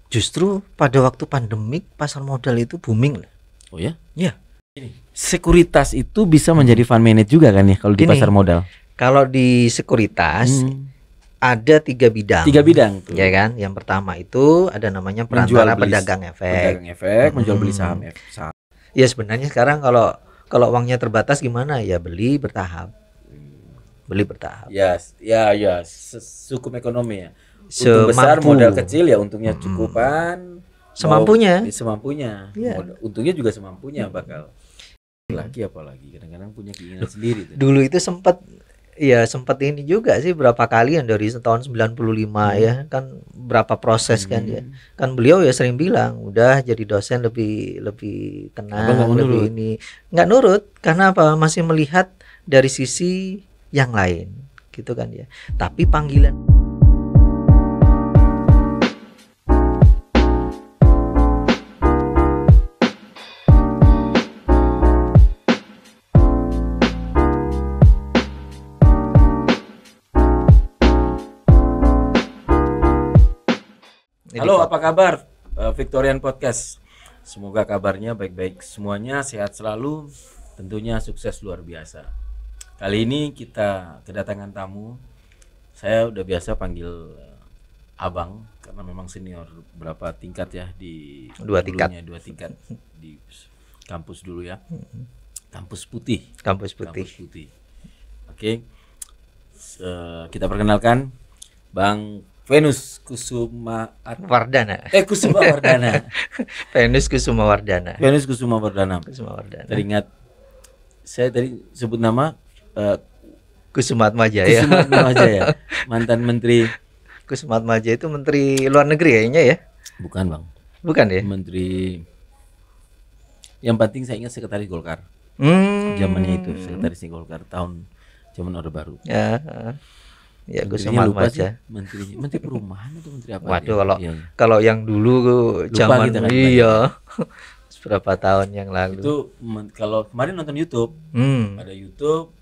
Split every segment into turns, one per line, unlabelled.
Justru pada waktu pandemik pasar modal itu booming lah.
Oh ya?
Iya.
Sekuritas itu bisa menjadi fund manage juga kan ya kalau di
Gini,
pasar modal?
Kalau di sekuritas ada 3 bidang.
3 bidang tuh.
Ya kan? Yang pertama itu ada namanya perantara pedagang efek.
Menjual beli saham.
Ya sebenarnya sekarang kalau uangnya terbatas gimana ya, beli bertahap.
Ya, hukum ekonomi ya. Untung besar, modal kecil ya untungnya cukupan.
Semampunya.
Ya. Untungnya juga semampunya bakal. Apalagi kadang-kadang punya keinginan sendiri tuh.
Dulu itu sempat ini juga sih, berapa kali yang dari tahun 95 ya kan, berapa proses kan ya. Kan beliau ya sering bilang udah jadi dosen lebih tenang, lebih ini. Nggak nurut karena apa? Masih melihat dari sisi yang lain gitu kan ya. Tapi panggilan
Halo, apa kabar Victorian Podcast? Semoga kabarnya baik-baik semuanya, sehat selalu, tentunya sukses luar biasa. Kali ini kita kedatangan tamu. Saya udah biasa panggil Abang karena memang senior berapa tingkat ya di
2 tingkat
di kampus dulu ya. Kampus Putih. Oke. Kita perkenalkan Bang Venus Kusuma Wardana.
Venus Kusuma Wardana.
Teringat saya tadi sebut nama
Kusuma Atmaja
ya. Mantan Menteri
Kusuma Atmaja itu Menteri Luar Negeri kayaknya ya?
Bukan, Bang.
Bukan ya?
Menteri, yang penting saya ingat sekretaris Golkar. Zamannya itu sekretaris Golkar tahun zaman Orde Baru.
Ya Kusuma Atmaja.
Menteri Perumahan atau menteri apa?
Waduh, kalau yang dulu zaman berapa tahun yang lalu.
Itu kalau kemarin nonton YouTube, ada YouTube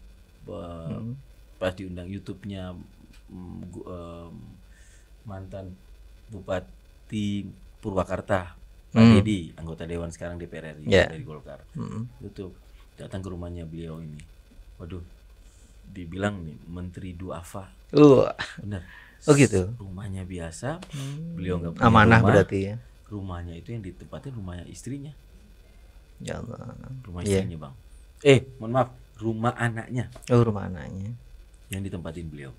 pas diundang YouTube-nya mantan Bupati Purwakarta, Pak Dedi, anggota Dewan sekarang DPR RI dari Golkar. YouTube datang ke rumahnya beliau ini. Waduh, dibilang nih Menteri Duafa. Benar.
Oh gitu.
Rumahnya biasa, beliau nggak punya
amanah
rumah.
Berarti ya.
Rumahnya itu yang ditempatin rumahnya istrinya.
Ya Allah.
Rumah istrinya, Bang. Mohon maaf, rumah anaknya.
Rumah anaknya.
Yang ditempatin beliau.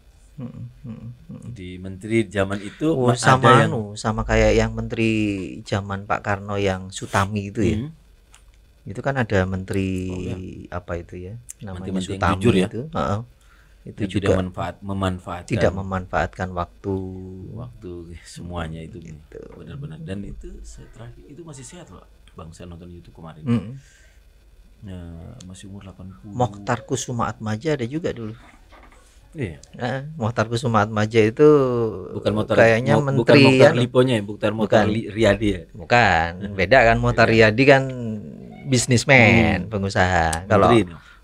Di menteri zaman itu
sama kayak yang menteri zaman Pak Karno yang Sutami itu ya. Itu kan ada menteri apa itu ya? Namanya
menteri
Sutami
jujur ya?
Itu. Itu
yang
juga
tidak
memanfaatkan waktu
semuanya itu gitu. Benar-benar. Dan itu terakhir itu masih sehat loh, Bang. Saya nonton YouTube kemarin. Masih umur 80.
Mokhtar Kusuma Atmaja ada juga dulu.
Iya.
Mokhtar Kusuma Atmaja itu kayaknya menteri
bukan Mokhtar Liponya ya, bukan Riyadi ya.
Bukan, beda kan. Mokhtar Riyadi kan bisnismen, pengusaha.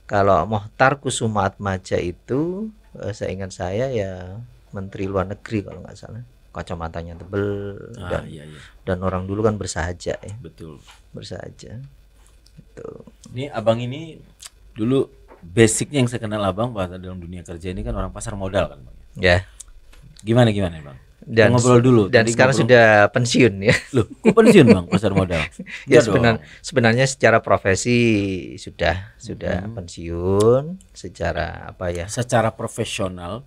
Kalau Mokhtar Kusuma Atmaja itu seingat saya ya Menteri Luar Negeri kalau nggak salah. Kacamatanya tebel dan orang dulu kan bersahaja ya.
Betul.
Bersahaja. Itu.
Ini Abang ini dulu basicnya yang saya kenal Abang pada dalam dunia kerja ini kan orang pasar modal kan, Bang.
Ya.
Gimana Bang?
Dan
ngobrol dulu.
Dan sekarang sudah pensiun ya.
Loh, kok pensiun, Bang, pasar modal?
Ya sebenarnya secara profesi sudah pensiun, secara apa ya?
Secara profesional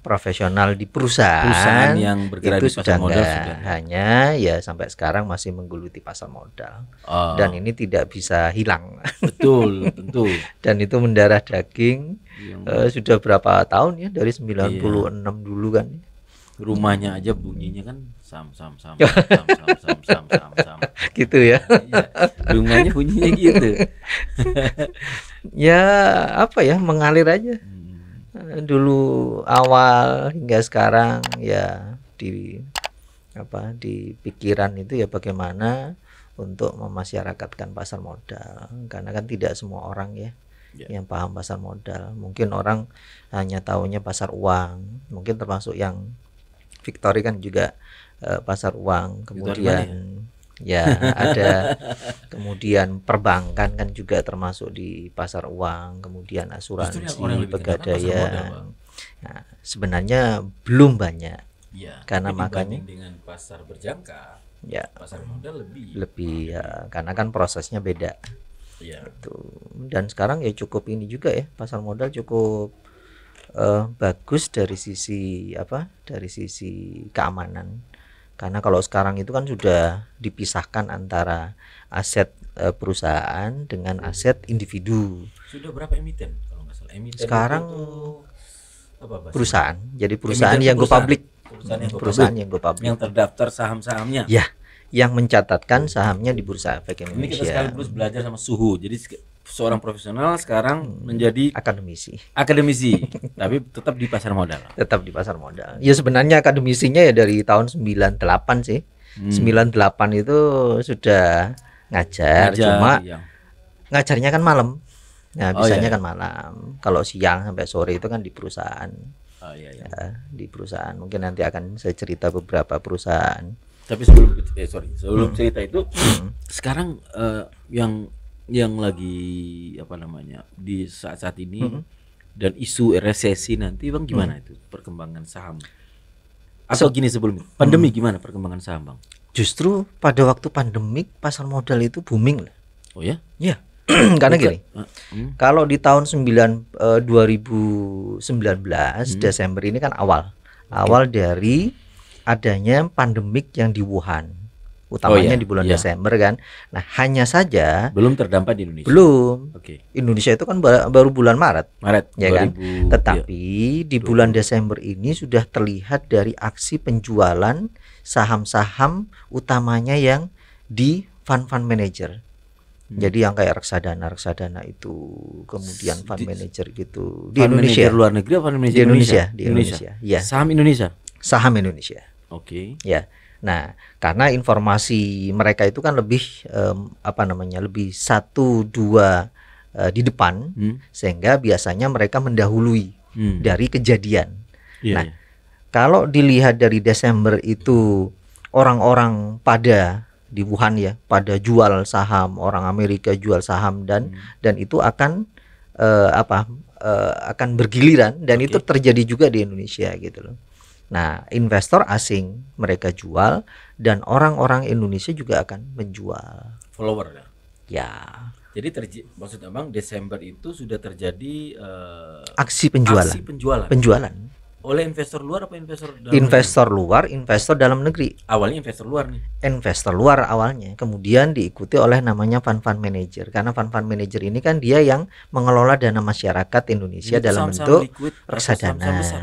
di perusahaan
yang bergerak di pasar modal sudah.
Hanya ya sampai sekarang masih menggeluti pasar modal. Dan ini tidak bisa hilang.
Betul, tentu.
Dan itu mendarah daging sudah berapa tahun ya, dari 96 dulu kan.
Rumahnya aja bunyinya kan sam
gitu ya.
Rumahnya bunyinya gitu.
Ya apa ya, mengalir aja. Dulu awal hingga sekarang ya di pikiran itu ya bagaimana untuk memasyarakatkan pasar modal, karena kan tidak semua orang ya yang paham pasar modal. Mungkin orang hanya tahunya pasar uang, mungkin termasuk yang Victory kan juga pasar uang, kemudian Ya, ada kemudian perbankan kan juga termasuk di pasar uang, kemudian
Justru yang
asuransi,
orang lebih kenal kan pasar modal,
pegadaian.
Bang.
Nah, sebenarnya belum banyak
Iya,
karena
tapi
makanya
dibanding dengan pasar berjangka,
ya
pasar modal lebih.
lebih ya karena kan prosesnya beda
Iya.
tuh. Dan sekarang ya cukup ini juga ya, pasar modal cukup bagus dari sisi apa? Dari sisi keamanan. Karena kalau sekarang itu kan sudah dipisahkan antara aset perusahaan dengan aset individu.
Sudah berapa emiten kalau nggak salah? Emiten
Sekarang
itu apa bahasa?
perusahaan, jadi perusahaan
Emiten
yang
itu
go public,
Perusahaan yang go
perusahaan
public,
yang go public,
yang terdaftar saham-sahamnya.
ya, yang mencatatkan sahamnya di Bursa Efek
Ini kita
Indonesia.
sekaligus belajar sama Suhu. Jadi seorang profesional sekarang menjadi
Akademisi,
akademisi, tapi tetap di pasar modal.
tetap di pasar modal. Ya sebenarnya akademisinya ya dari tahun 98 sih. 98 itu sudah ngajar, cuma
yang
ngajarnya kan malam. Nah,
Oh,
bisanya
iya.
kan malam. Kalau siang sampai sore itu kan di perusahaan.
Oh, iya, iya.
Ya, di perusahaan. Mungkin nanti akan saya cerita beberapa perusahaan.
Tapi sebelum cerita itu, sekarang yang lagi apa namanya di saat-saat ini dan isu resesi nanti, Bang, gimana itu perkembangan saham? Atau gini sebelum itu, pandemi gimana perkembangan saham, Bang?
Justru pada waktu pandemik pasar modal itu booming lah.
Oh ya?
Ya. Karena gini,
Hmm.
kalau di tahun 2019 Desember ini kan awal dari adanya pandemik yang di Wuhan, utamanya
iya,
di bulan
iya.
Desember kan. Nah, hanya saja
Belum terdampak di Indonesia.
belum.
Oke.
Indonesia itu kan baru bulan Maret,
Maret
ya kan.
2000,
Tetapi di bulan Desember ini sudah terlihat dari aksi penjualan saham-saham utamanya yang di fund manager. Jadi yang kayak reksadana itu, kemudian fund manager gitu di
Fund
Indonesia,
manager luar negeri apa fund manager
di Indonesia,
Indonesia?
di Indonesia, ya,
Saham Indonesia.
saham Indonesia,
Oke.
ya. Nah, karena informasi mereka itu kan lebih apa namanya, lebih 1-2 di depan, sehingga biasanya mereka mendahului dari kejadian.
Iya,
Nah,
iya.
kalau dilihat dari Desember itu orang-orang pada di Wuhan ya, pada jual saham, orang Amerika jual saham dan itu akan akan bergiliran dan itu terjadi juga di Indonesia gitu loh. Nah, investor asing mereka jual dan orang-orang Indonesia juga akan menjual.
Follower ya.
Ya,
Jadi maksud Abang Desember itu sudah terjadi
aksi penjualan.
aksi penjualan
Penjualan.
oleh investor luar apa investor dalam
Investor luar, investor dalam negeri.
negeri? Awalnya investor luar nih.
Investor luar awalnya, kemudian diikuti oleh namanya fund manager. Karena fund manager ini kan dia yang mengelola dana masyarakat Indonesia
Itu
dalam
saham-saham
bentuk
liquid atau
reksadana.
saham-saham besar?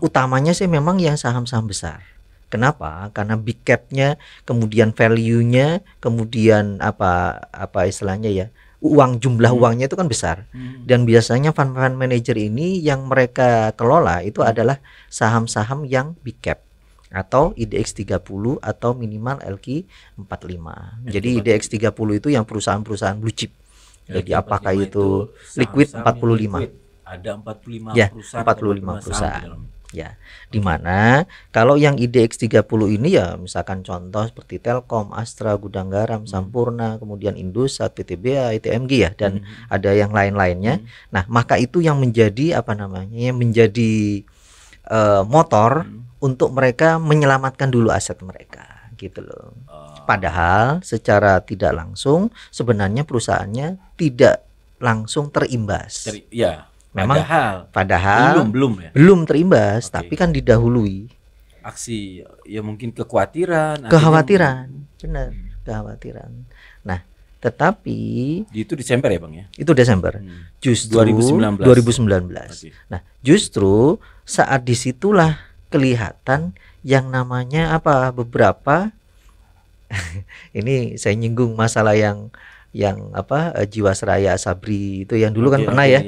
Utamanya sih memang yang saham-saham besar. Kenapa? Karena big cap-nya, kemudian value-nya, kemudian apa istilahnya ya, jumlah uangnya itu kan besar. Dan biasanya fund manager ini yang mereka kelola itu adalah saham-saham yang big cap atau IDX 30 atau minimal LQ 45. Jadi IDX 30 itu yang perusahaan-perusahaan blue chip. Jadi apakah itu liquid 45?
Ada 45
Ya,
perusahaan.
45 perusahaan. Ya, dimana kalau yang IDX 30 ini ya misalkan contoh seperti Telkom, Astra, Gudang Garam, Sampurna, kemudian Indosat, PTBA, ITMG ya, dan ada yang lain-lainnya. Nah, maka itu yang menjadi apa namanya, yang menjadi motor untuk mereka menyelamatkan dulu aset mereka gitu loh. Padahal secara tidak langsung sebenarnya perusahaannya tidak langsung terimbas.
Ya.
Memang
Padahal
belum terimbas, tapi kan didahului
aksi ya mungkin kekhawatiran,
benar, kekhawatiran. Nah, tetapi
itu Desember ya, Bang ya?
Itu Desember. Justru 2019.
Okay.
Nah, justru saat disitulah kelihatan yang namanya beberapa ini saya nyinggung masalah yang Jiwasraya Sabri itu yang dulu kan pernah ya,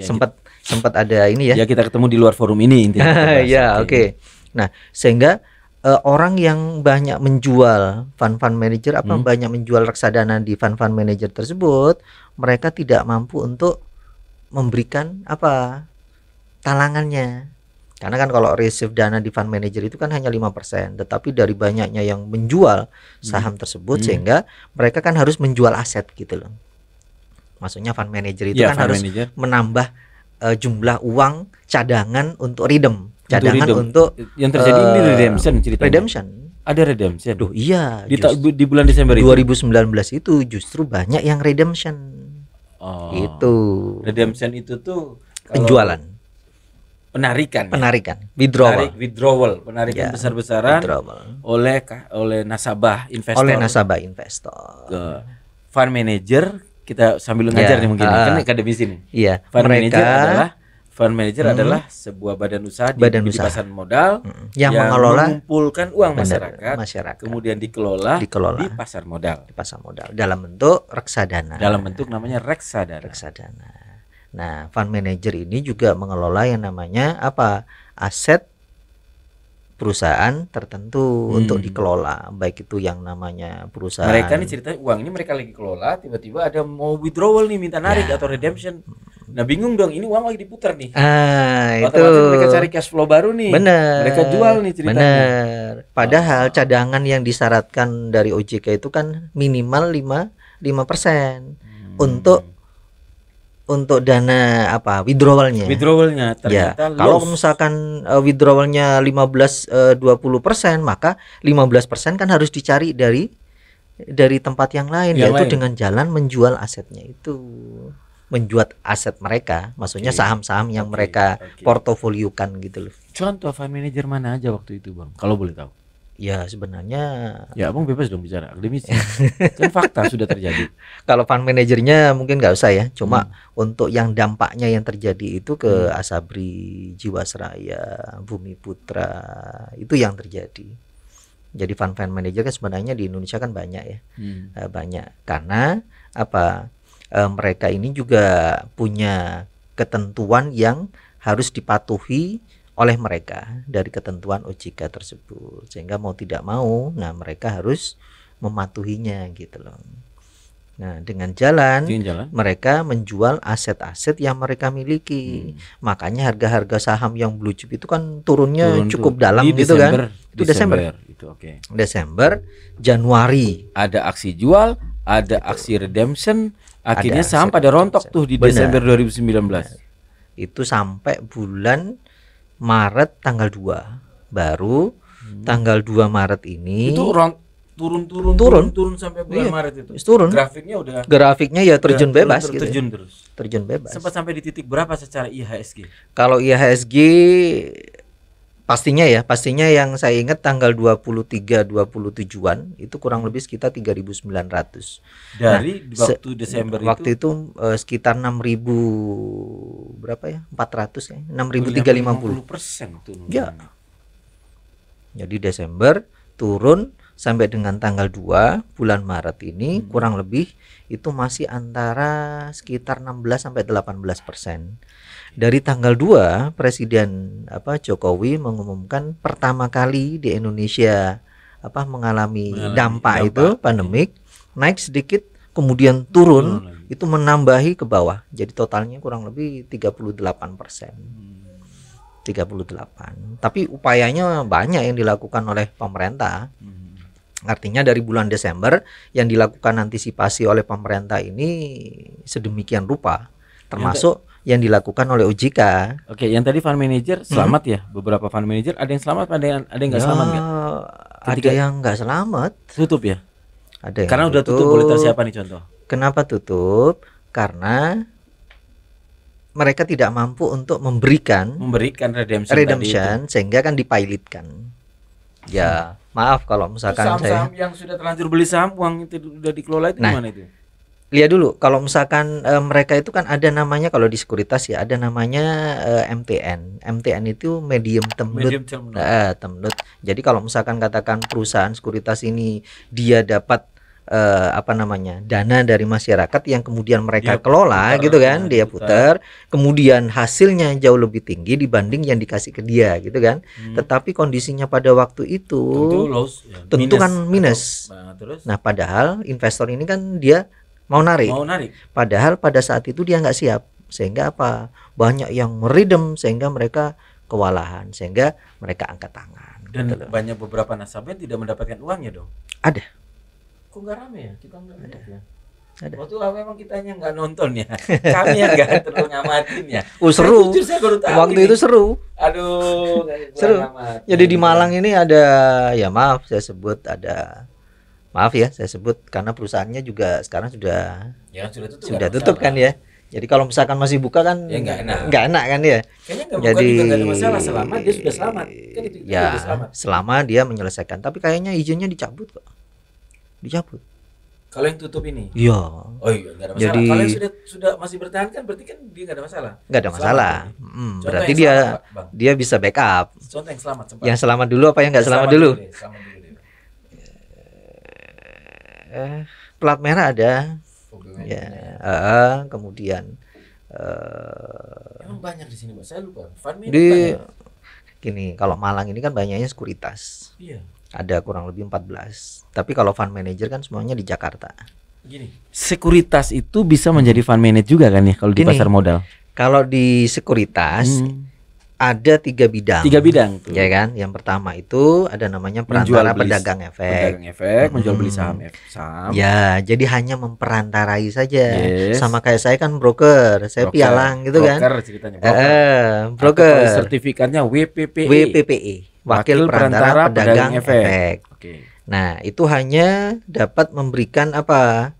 sempat ada ini ya.
Ya, kita ketemu di luar forum ini intinya.
Ya, oke. Nah, sehingga orang yang banyak menjual fund manager banyak menjual reksadana di fund manager tersebut, mereka tidak mampu untuk memberikan talangannya. Karena kan kalau receive dana di fund manager itu kan hanya 5%, tetapi dari banyaknya yang menjual saham tersebut sehingga mereka kan harus menjual aset gitu loh. Maksudnya fund manager itu
Ya,
kan
fund
harus
manager.
menambah jumlah uang cadangan untuk redeem, cadangan
redeem.
untuk
Yang terjadi ini redemption ceritanya.
redemption.
Ada redemption.
Duh iya,
Di bulan Desember itu.
2019 itu justru banyak yang redemption.
Oh.
Itu
Redemption itu tuh kalau
penjualan,
penarikan.
penarikan, withdrawal.
Penarikan
Ya,
besar-besaran
withdrawal.
oleh nasabah investor
Oleh nasabah investor.
ke fund manager. Kita sambil
Ya,
ngajar nih mungkin kan akademisi nih.
Iya,
Fund manager adalah sebuah badan usaha di
usaha.
pasar modal
yang mengelola
mengumpulkan uang masyarakat,
masyarakat,
kemudian dikelola di pasar modal.
di pasar modal dalam bentuk reksadana.
Dalam bentuk namanya reksadana.
Reksadana. Nah, fund manager ini juga mengelola yang namanya apa? Aset perusahaan tertentu untuk dikelola, baik itu yang namanya perusahaan.
Mereka nih ceritanya uang ini mereka lagi kelola, tiba-tiba ada mau withdrawal nih, minta narik atau redemption. Nah bingung dong, ini uang lagi diputar nih.
Itu
mereka cari cash flow baru nih.
Bener.
Mereka jual nih ceritanya.
Bener. Padahal cadangan yang disyaratkan dari OJK itu kan minimal 5% untuk dana apa withdrawalnya.
Withdrawalnya
Ya,
ternyata
kalau misalkan withdrawalnya 15-20%, maka 15% kan harus dicari dari tempat yang lain, yaitu dengan jalan menjual asetnya itu. Menjual aset mereka, maksudnya saham-saham yang mereka portofoliokan gitu loh.
Contoh fund manager mana aja waktu itu, Bang? Kalau boleh tahu.
Ya sebenarnya
ya Abang bebas dong bicara akademisi. Kan fakta sudah terjadi.
Kalau fund manajernya mungkin nggak usah ya, cuma untuk yang dampaknya yang terjadi itu ke Asabri, Jiwasraya, Bumi Putra, itu yang terjadi. Jadi fund manager kan sebenarnya di Indonesia kan banyak ya, banyak karena apa? Mereka ini juga punya ketentuan yang harus dipatuhi oleh mereka dari ketentuan OJK tersebut, sehingga mau tidak mau, nah mereka harus mematuhinya gitu loh. Nah dengan jalan mereka menjual aset-aset yang mereka miliki, makanya harga-harga saham yang blue chip itu kan turunnya cukup dalam gitu kan. Itu Desember. Itu Desember, Januari
ada aksi jual, ada aksi redemption, akhirnya saham pada rontok tuh di Desember 2019.
Itu sampai bulan Maret tanggal 2 baru tanggal 2 Maret ini
itu turun sampai bulan Maret itu.
Turun. Grafiknya ya terjun bebas gitu. Terjun bebas.
Sempat sampai di titik berapa secara IHSG?
Kalau IHSG pastinya yang saya ingat tanggal 23-27-an itu kurang lebih sekitar 3.900.
Dari waktu Desember
waktu itu sekitar 6.000 berapa ya? 400 ya. 6.350%.
Turun.
Ya. Jadi Desember turun sampai dengan tanggal 2 bulan Maret ini kurang lebih itu masih antara sekitar 16-18%. Dari tanggal 2 Presiden Jokowi mengumumkan pertama kali di Indonesia mengalami dampak itu pandemik, naik sedikit kemudian turun itu menambahi ke bawah. Jadi totalnya kurang lebih 38%. 38. Tapi upayanya banyak yang dilakukan oleh pemerintah. Artinya dari bulan Desember yang dilakukan antisipasi oleh pemerintah ini sedemikian rupa, termasuk yang dilakukan oleh OJK.
Oke, yang tadi fund manager selamat ya, beberapa fund manager ada yang selamat, ada yang nggak selamat nggak?
Ada yang nggak selamat.
Tutup ya?
Ada yang
karena udah tutup. Boleh tahu siapa nih contoh? Kenapa
tutup? Karena mereka tidak mampu untuk memberikan redemption sehingga kan dipilotkan. Ya, maaf kalau misalkan
saham yang sudah terlanjur beli saham uang itu udah dikelola itu gimana itu?
Lihat dulu kalau misalkan mereka itu kan ada namanya, kalau di sekuritas ya ada namanya MTN. MTN itu medium term note. Jadi kalau misalkan katakan perusahaan sekuritas ini dia dapat dana dari masyarakat yang kemudian mereka kelola gitu kan, dia putar, kemudian hasilnya jauh lebih tinggi dibanding yang dikasih ke dia gitu kan. Tetapi kondisinya pada waktu itu tentu kan minus. Nah padahal investor ini kan dia mau narik. Padahal pada saat itu dia nggak siap, sehingga banyak yang meredem sehingga mereka kewalahan sehingga mereka angkat tangan.
Dan
gitu loh.
banyak beberapa nasabah tidak mendapatkan uangnya dong.
Ada.
Kok nggak rame ya? Kita nggak lihat ya.
Ada.
Waktu memang kitanya nggak nonton ya. Kami yang nggak terlalu ngamatin ya.
Seru.
Saya baru tahu
Waktu
ini.
itu seru.
Aduh,
Seru.
ngamat.
Jadi di Malang ini ada, ya maaf saya sebut, ada, maaf ya saya sebut karena perusahaannya juga sekarang sudah
Ya sudah tutup.
sudah
nggak
tutup
masalah.
kan ya. Jadi kalau misalkan masih buka kan
Ya, nggak enak.
nggak enak kan ya.
Kayaknya nggak buka
Jadi
juga nggak ada masalah selama dia sudah selamat. Kan itu
ya
sudah selamat.
selama dia menyelesaikan. Tapi kayaknya izinnya dicabut kok. Dicabut.
Kalau yang tutup ini.
Iya.
Oh iya nggak ada masalah.
Jadi-
Kalau yang sudah masih bertahan kan berarti kan dia nggak ada masalah.
Nggak ada
Selamat
masalah.
ini. Contoh
Berarti
yang
dia
selamat, Pak, Bang.
dia bisa backup.
Contoh yang selamat sempat.
Yang selamat dulu apa yang nggak selamat dulu?
deh, selamat dulu deh.
Plat merah ada.
Oh, BUMN
Ya. Kemudian
Emang banyak di sini, Pak. Saya lupa. Fund Manager
di
banyak.
gini, kalau Malang ini kan banyaknya sekuritas.
Iya.
Ada kurang lebih 14. Tapi kalau fund manager kan semuanya di Jakarta.
Gini, sekuritas itu bisa menjadi fund manager juga kan ya kalau di
Gini.
pasar modal.
Kalau di sekuritas ada 3 bidang.
3 bidang tuh.
Ya kan? Yang pertama itu ada namanya perantara pedagang efek.
Pedagang efek, menjual beli saham.
Ya, jadi hanya memperantarai saja.
Yes.
Sama kayak saya kan broker, saya
Broker.
pialang gitu kan.
Broker ceritanya.
Broker.
Atau kalau sertifikatnya WPPE.
WPPE, Wakil Perantara Pedagang Efek.
Oke.
Nah, itu hanya dapat memberikan apa?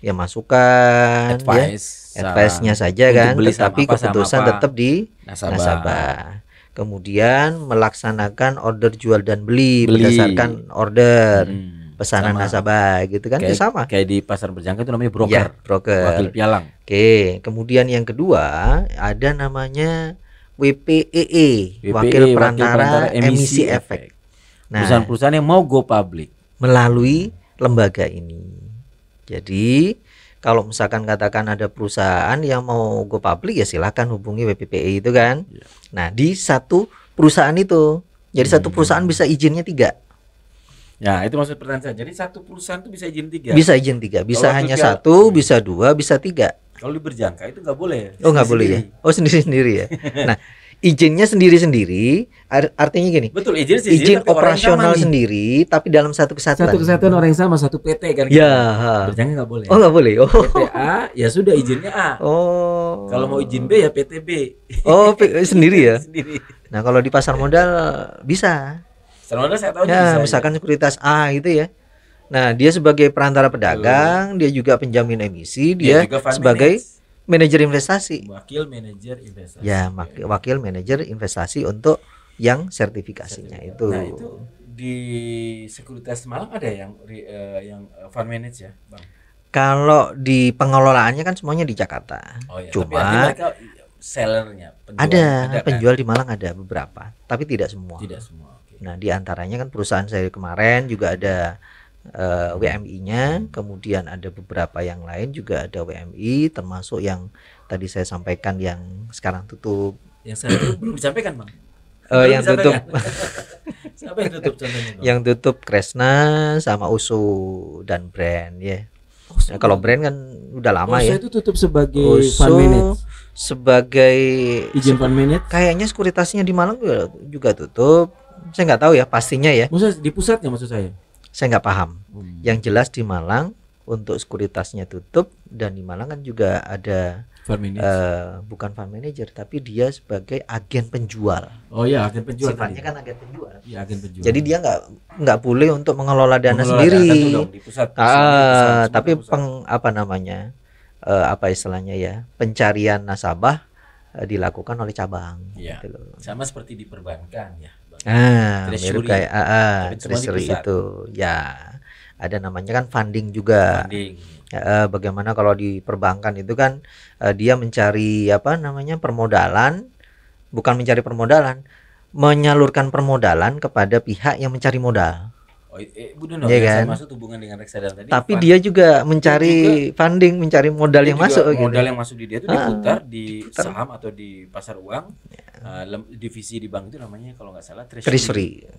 Ya masukan,
Advice.
ya, advice-nya saja
Untuk
kan,
beli saham
tetapi
apa, saham
keputusan
apa.
tetap di nasabah. Kemudian melaksanakan order jual dan beli,
Beli.
berdasarkan order pesanan
Sama.
nasabah gitu kan,
Kayak,
ya sama.
kayak di pasar berjangka itu namanya broker.
Ya, broker.
Wakil pialang.
Oke, kemudian yang kedua ada namanya WPEE, Wakil Perantara Emisi Efek. Nah,
Perusahaan-perusahaan yang mau go public.
melalui lembaga ini. Jadi kalau misalkan katakan ada perusahaan yang mau go public ya silakan hubungi WPPE itu kan.
Iya.
Nah di satu perusahaan itu, jadi satu perusahaan bisa izinnya 3.
Ya, itu maksud pertanyaan saya. Jadi satu perusahaan itu bisa izin 3.
Bisa izin 3, bisa
Kalau
hanya
wakil
1, bisa 2, bisa 3.
Kalau di berjangka itu nggak boleh.
Oh nggak boleh ya? Oh sendiri-sendiri ya. Nah izinnya sendiri-sendiri, artinya gini.
Betul, izin
Izin
tapi orang yang
operasional
sama nih.
sendiri, tapi dalam satu kesatuan.
Satu kesatuan orang yang sama, satu PT kan.
Ya.
Berjangka nggak boleh.
Oh nggak boleh. Oh.
PT A ya sudah izinnya A.
Oh.
Kalau mau izin B ya PT B.
Oh sendiri ya.
Sendiri.
Nah kalau di pasar modal bisa.
Sebenarnya saya tahu
Ya
bisa.
misalkan sekuritas A gitu ya. Nah dia sebagai perantara pedagang, dia juga penjamin emisi, dia
juga fund
sebagai manajer investasi.
wakil manajer investasi.
Ya wakil manajer investasi untuk yang sertifikasinya itu.
Nah, itu di Sekuritas Malang ada yang fund manager ya, Bang.
Kalau di pengelolaannya kan semuanya di Jakarta.
Oh ya, tapi
Cuma
artinya mereka sellernya,
ada
kan?
penjual di Malang ada beberapa, tapi tidak semua.
Tidak semua. Oke.
Nah, di antaranya kan perusahaan saya kemarin juga ada WMI-nya, kemudian ada beberapa yang lain juga ada WMI, termasuk yang tadi saya sampaikan yang sekarang tutup.
Yang saya itu belum disampaikan, Bang.
Yang tutup,
Siapa yang tutup contohnya, Bang?
yang tutup Kresna sama USU dan Brand ya. Nah, kalau Brand kan udah lama ya.
itu tutup sebagai fund
USU
manager.
sebagai
Izin fund manager.
kayaknya sekuritasnya di Malang juga tutup. Saya nggak tahu ya pastinya ya.
Maksud di pusatnya maksud saya.
Saya nggak paham. Yang jelas di Malang untuk sekuritasnya tutup, dan di Malang kan juga ada
Fund manager.
bukan fund manager tapi dia sebagai agen penjual.
Oh ya, agen penjual
Sifatnya
tadi.
kan agen penjual.
Iya, agen penjual.
Jadi dia nggak boleh untuk mengelola dana
Mengelola
sendiri.
dana tuh dong, di pusat. Semua
Tapi
pusat.
apa namanya? Apa istilahnya ya? Pencarian nasabah dilakukan oleh cabang.
Iya.
Gitu loh.
Sama seperti di perbankan ya, Bang.
Mirip
Treasury.
kayak
Tapi semua di
treasury
pusat.
itu. Ya, ada namanya kan funding juga.
Funding.
Bagaimana kalau di perbankan itu kan dia mencari apa namanya permodalan, bukan mencari permodalan, menyalurkan permodalan kepada pihak yang mencari modal.
Oh, Bu Dono,
Iya
yang
kan?
saya maksud hubungan dengan reksadana tadi.
Tapi dia juga mencari funding, mencari modal
dia
yang
juga
masuk gitu.
modal yang masuk di dia itu diputar di
diputar.
saham atau di pasar uang. Divisi di bank itu namanya kalau nggak salah
Treasury.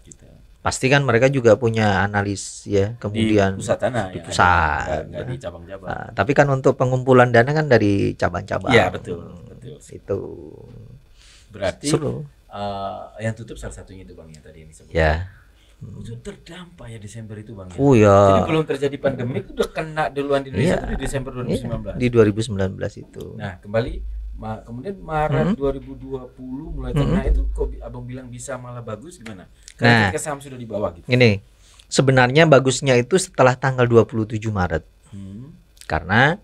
Gitu.
Pasti kan mereka juga punya analis ya, kemudian
Di pusat tanah
di
ya,
pusat.
nggak di cabang-cabang.
Tapi kan untuk pengumpulan dana kan dari cabang-cabang.
Iya, betul.
Itu.
Berarti
seru.
yang tutup salah satunya itu Bang ya tadi yang disebut.
Ya.
Itu terdampak ya Desember itu Bang ya.
Oh ya.
Jadi belum terjadi pandemi udah kena duluan di Indonesia
Iya.
itu di Desember 2019.
Di 2019 itu.
Nah, kembali kemudian Maret 2020 mulai kena itu kok Abang bilang bisa malah bagus gimana? Karena ketika saham sudah di bawah gitu.
Ini sebenarnya bagusnya itu setelah tanggal 27 Maret. Karena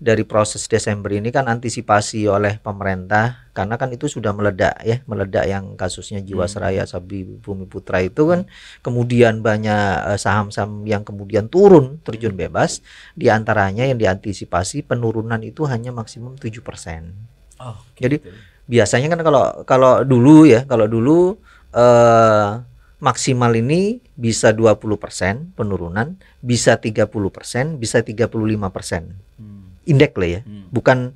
dari proses Desember ini kan antisipasi oleh pemerintah, karena kan itu sudah meledak yang kasusnya Jiwasraya, Sabri Bumi Putra itu kan, kemudian banyak saham-saham yang kemudian turun terjun bebas, diantaranya yang diantisipasi penurunan itu hanya maksimum 7%. Jadi biasanya kan kalau dulu maksimal ini bisa 20% penurunan, bisa 30%, bisa 35%. Indeks lah ya, bukan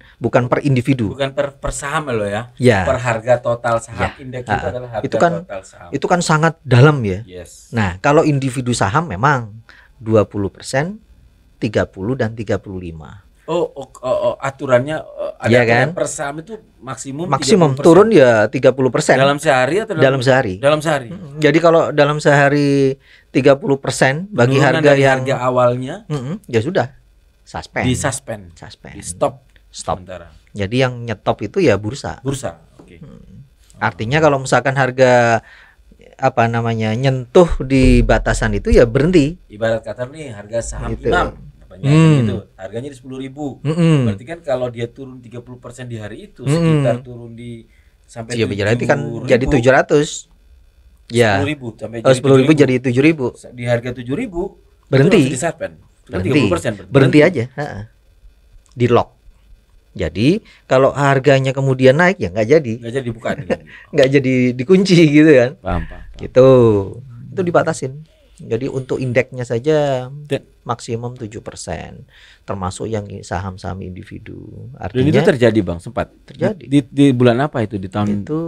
per individu,
bukan per saham loh ya,
ya.
Per harga total saham. Indeks itu adalah harga total saham.
Itu kan sangat dalam ya.
Yes.
Nah kalau individu saham memang 20%, 30 dan 35.
Aturannya ada
ya kan?
Per saham itu maksimum
turun ya 30%.
Dalam sehari atau
dalam sehari?
Dalam sehari.
Jadi kalau dalam sehari 30% bagi harga yang
harga awalnya,
ya sudah suspend.
Di stop. Sementara.
Jadi yang nyetop itu ya bursa.
Oke.
Artinya kalau misalkan harga nyentuh di batasan itu ya berhenti.
Ibarat kata nih harga saham imam itu harganya di 10.000. Berarti kan kalau dia turun 30% di hari itu sekitar turun di sampai
berarti kan jadi 700. Ya.
10.000 sampai
10.000 jadi 7.000.
Di harga 7.000
berhenti.
Di suspend.
Berhenti aja. Di lock. Jadi kalau harganya kemudian naik ya nggak jadi dibuka. Nggak jadi dikunci gitu kan.
Paham.
Gitu. Itu dibatasin. Jadi untuk indeksnya saja maksimum 7%, termasuk yang saham-saham individu. Artinya,
dan itu terjadi Bang, sempat
terjadi.
Di bulan apa itu? Di tahun
itu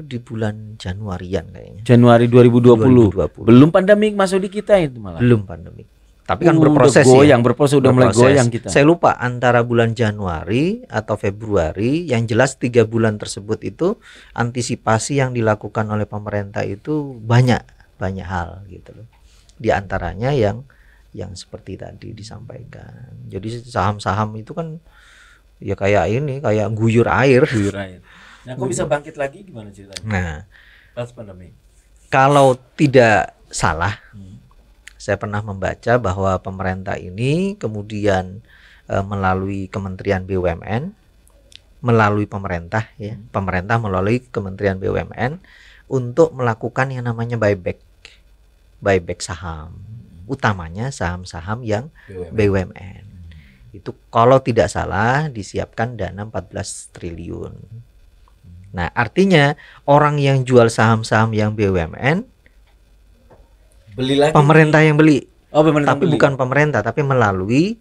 di bulan Januarian kayaknya.
Januari 2020. Belum pandemik masuk di kita itu malah.
Belum pandemik. Tapi kan berproses
udah mulai goyang kita.
Saya lupa antara bulan Januari atau Februari, yang jelas 3 bulan tersebut itu antisipasi yang dilakukan oleh pemerintah itu banyak hal gitu loh. Di antaranya yang seperti tadi disampaikan. Jadi saham-saham itu kan ya kayak guyur air.
Nah, kok bisa bangkit lagi gimana ceritanya?
Nah,
pas pandemi.
Kalau tidak salah, saya pernah membaca bahwa pemerintah ini kemudian melalui Kementerian BUMN, melalui pemerintah melalui Kementerian BUMN untuk melakukan yang namanya buyback saham, utamanya saham-saham yang BUMN. Itu kalau tidak salah disiapkan dana 14 triliun. Nah, artinya orang yang jual saham-saham yang BUMN
beli lagi.
Pemerintah yang beli. Tapi
beli.
Bukan pemerintah, tapi melalui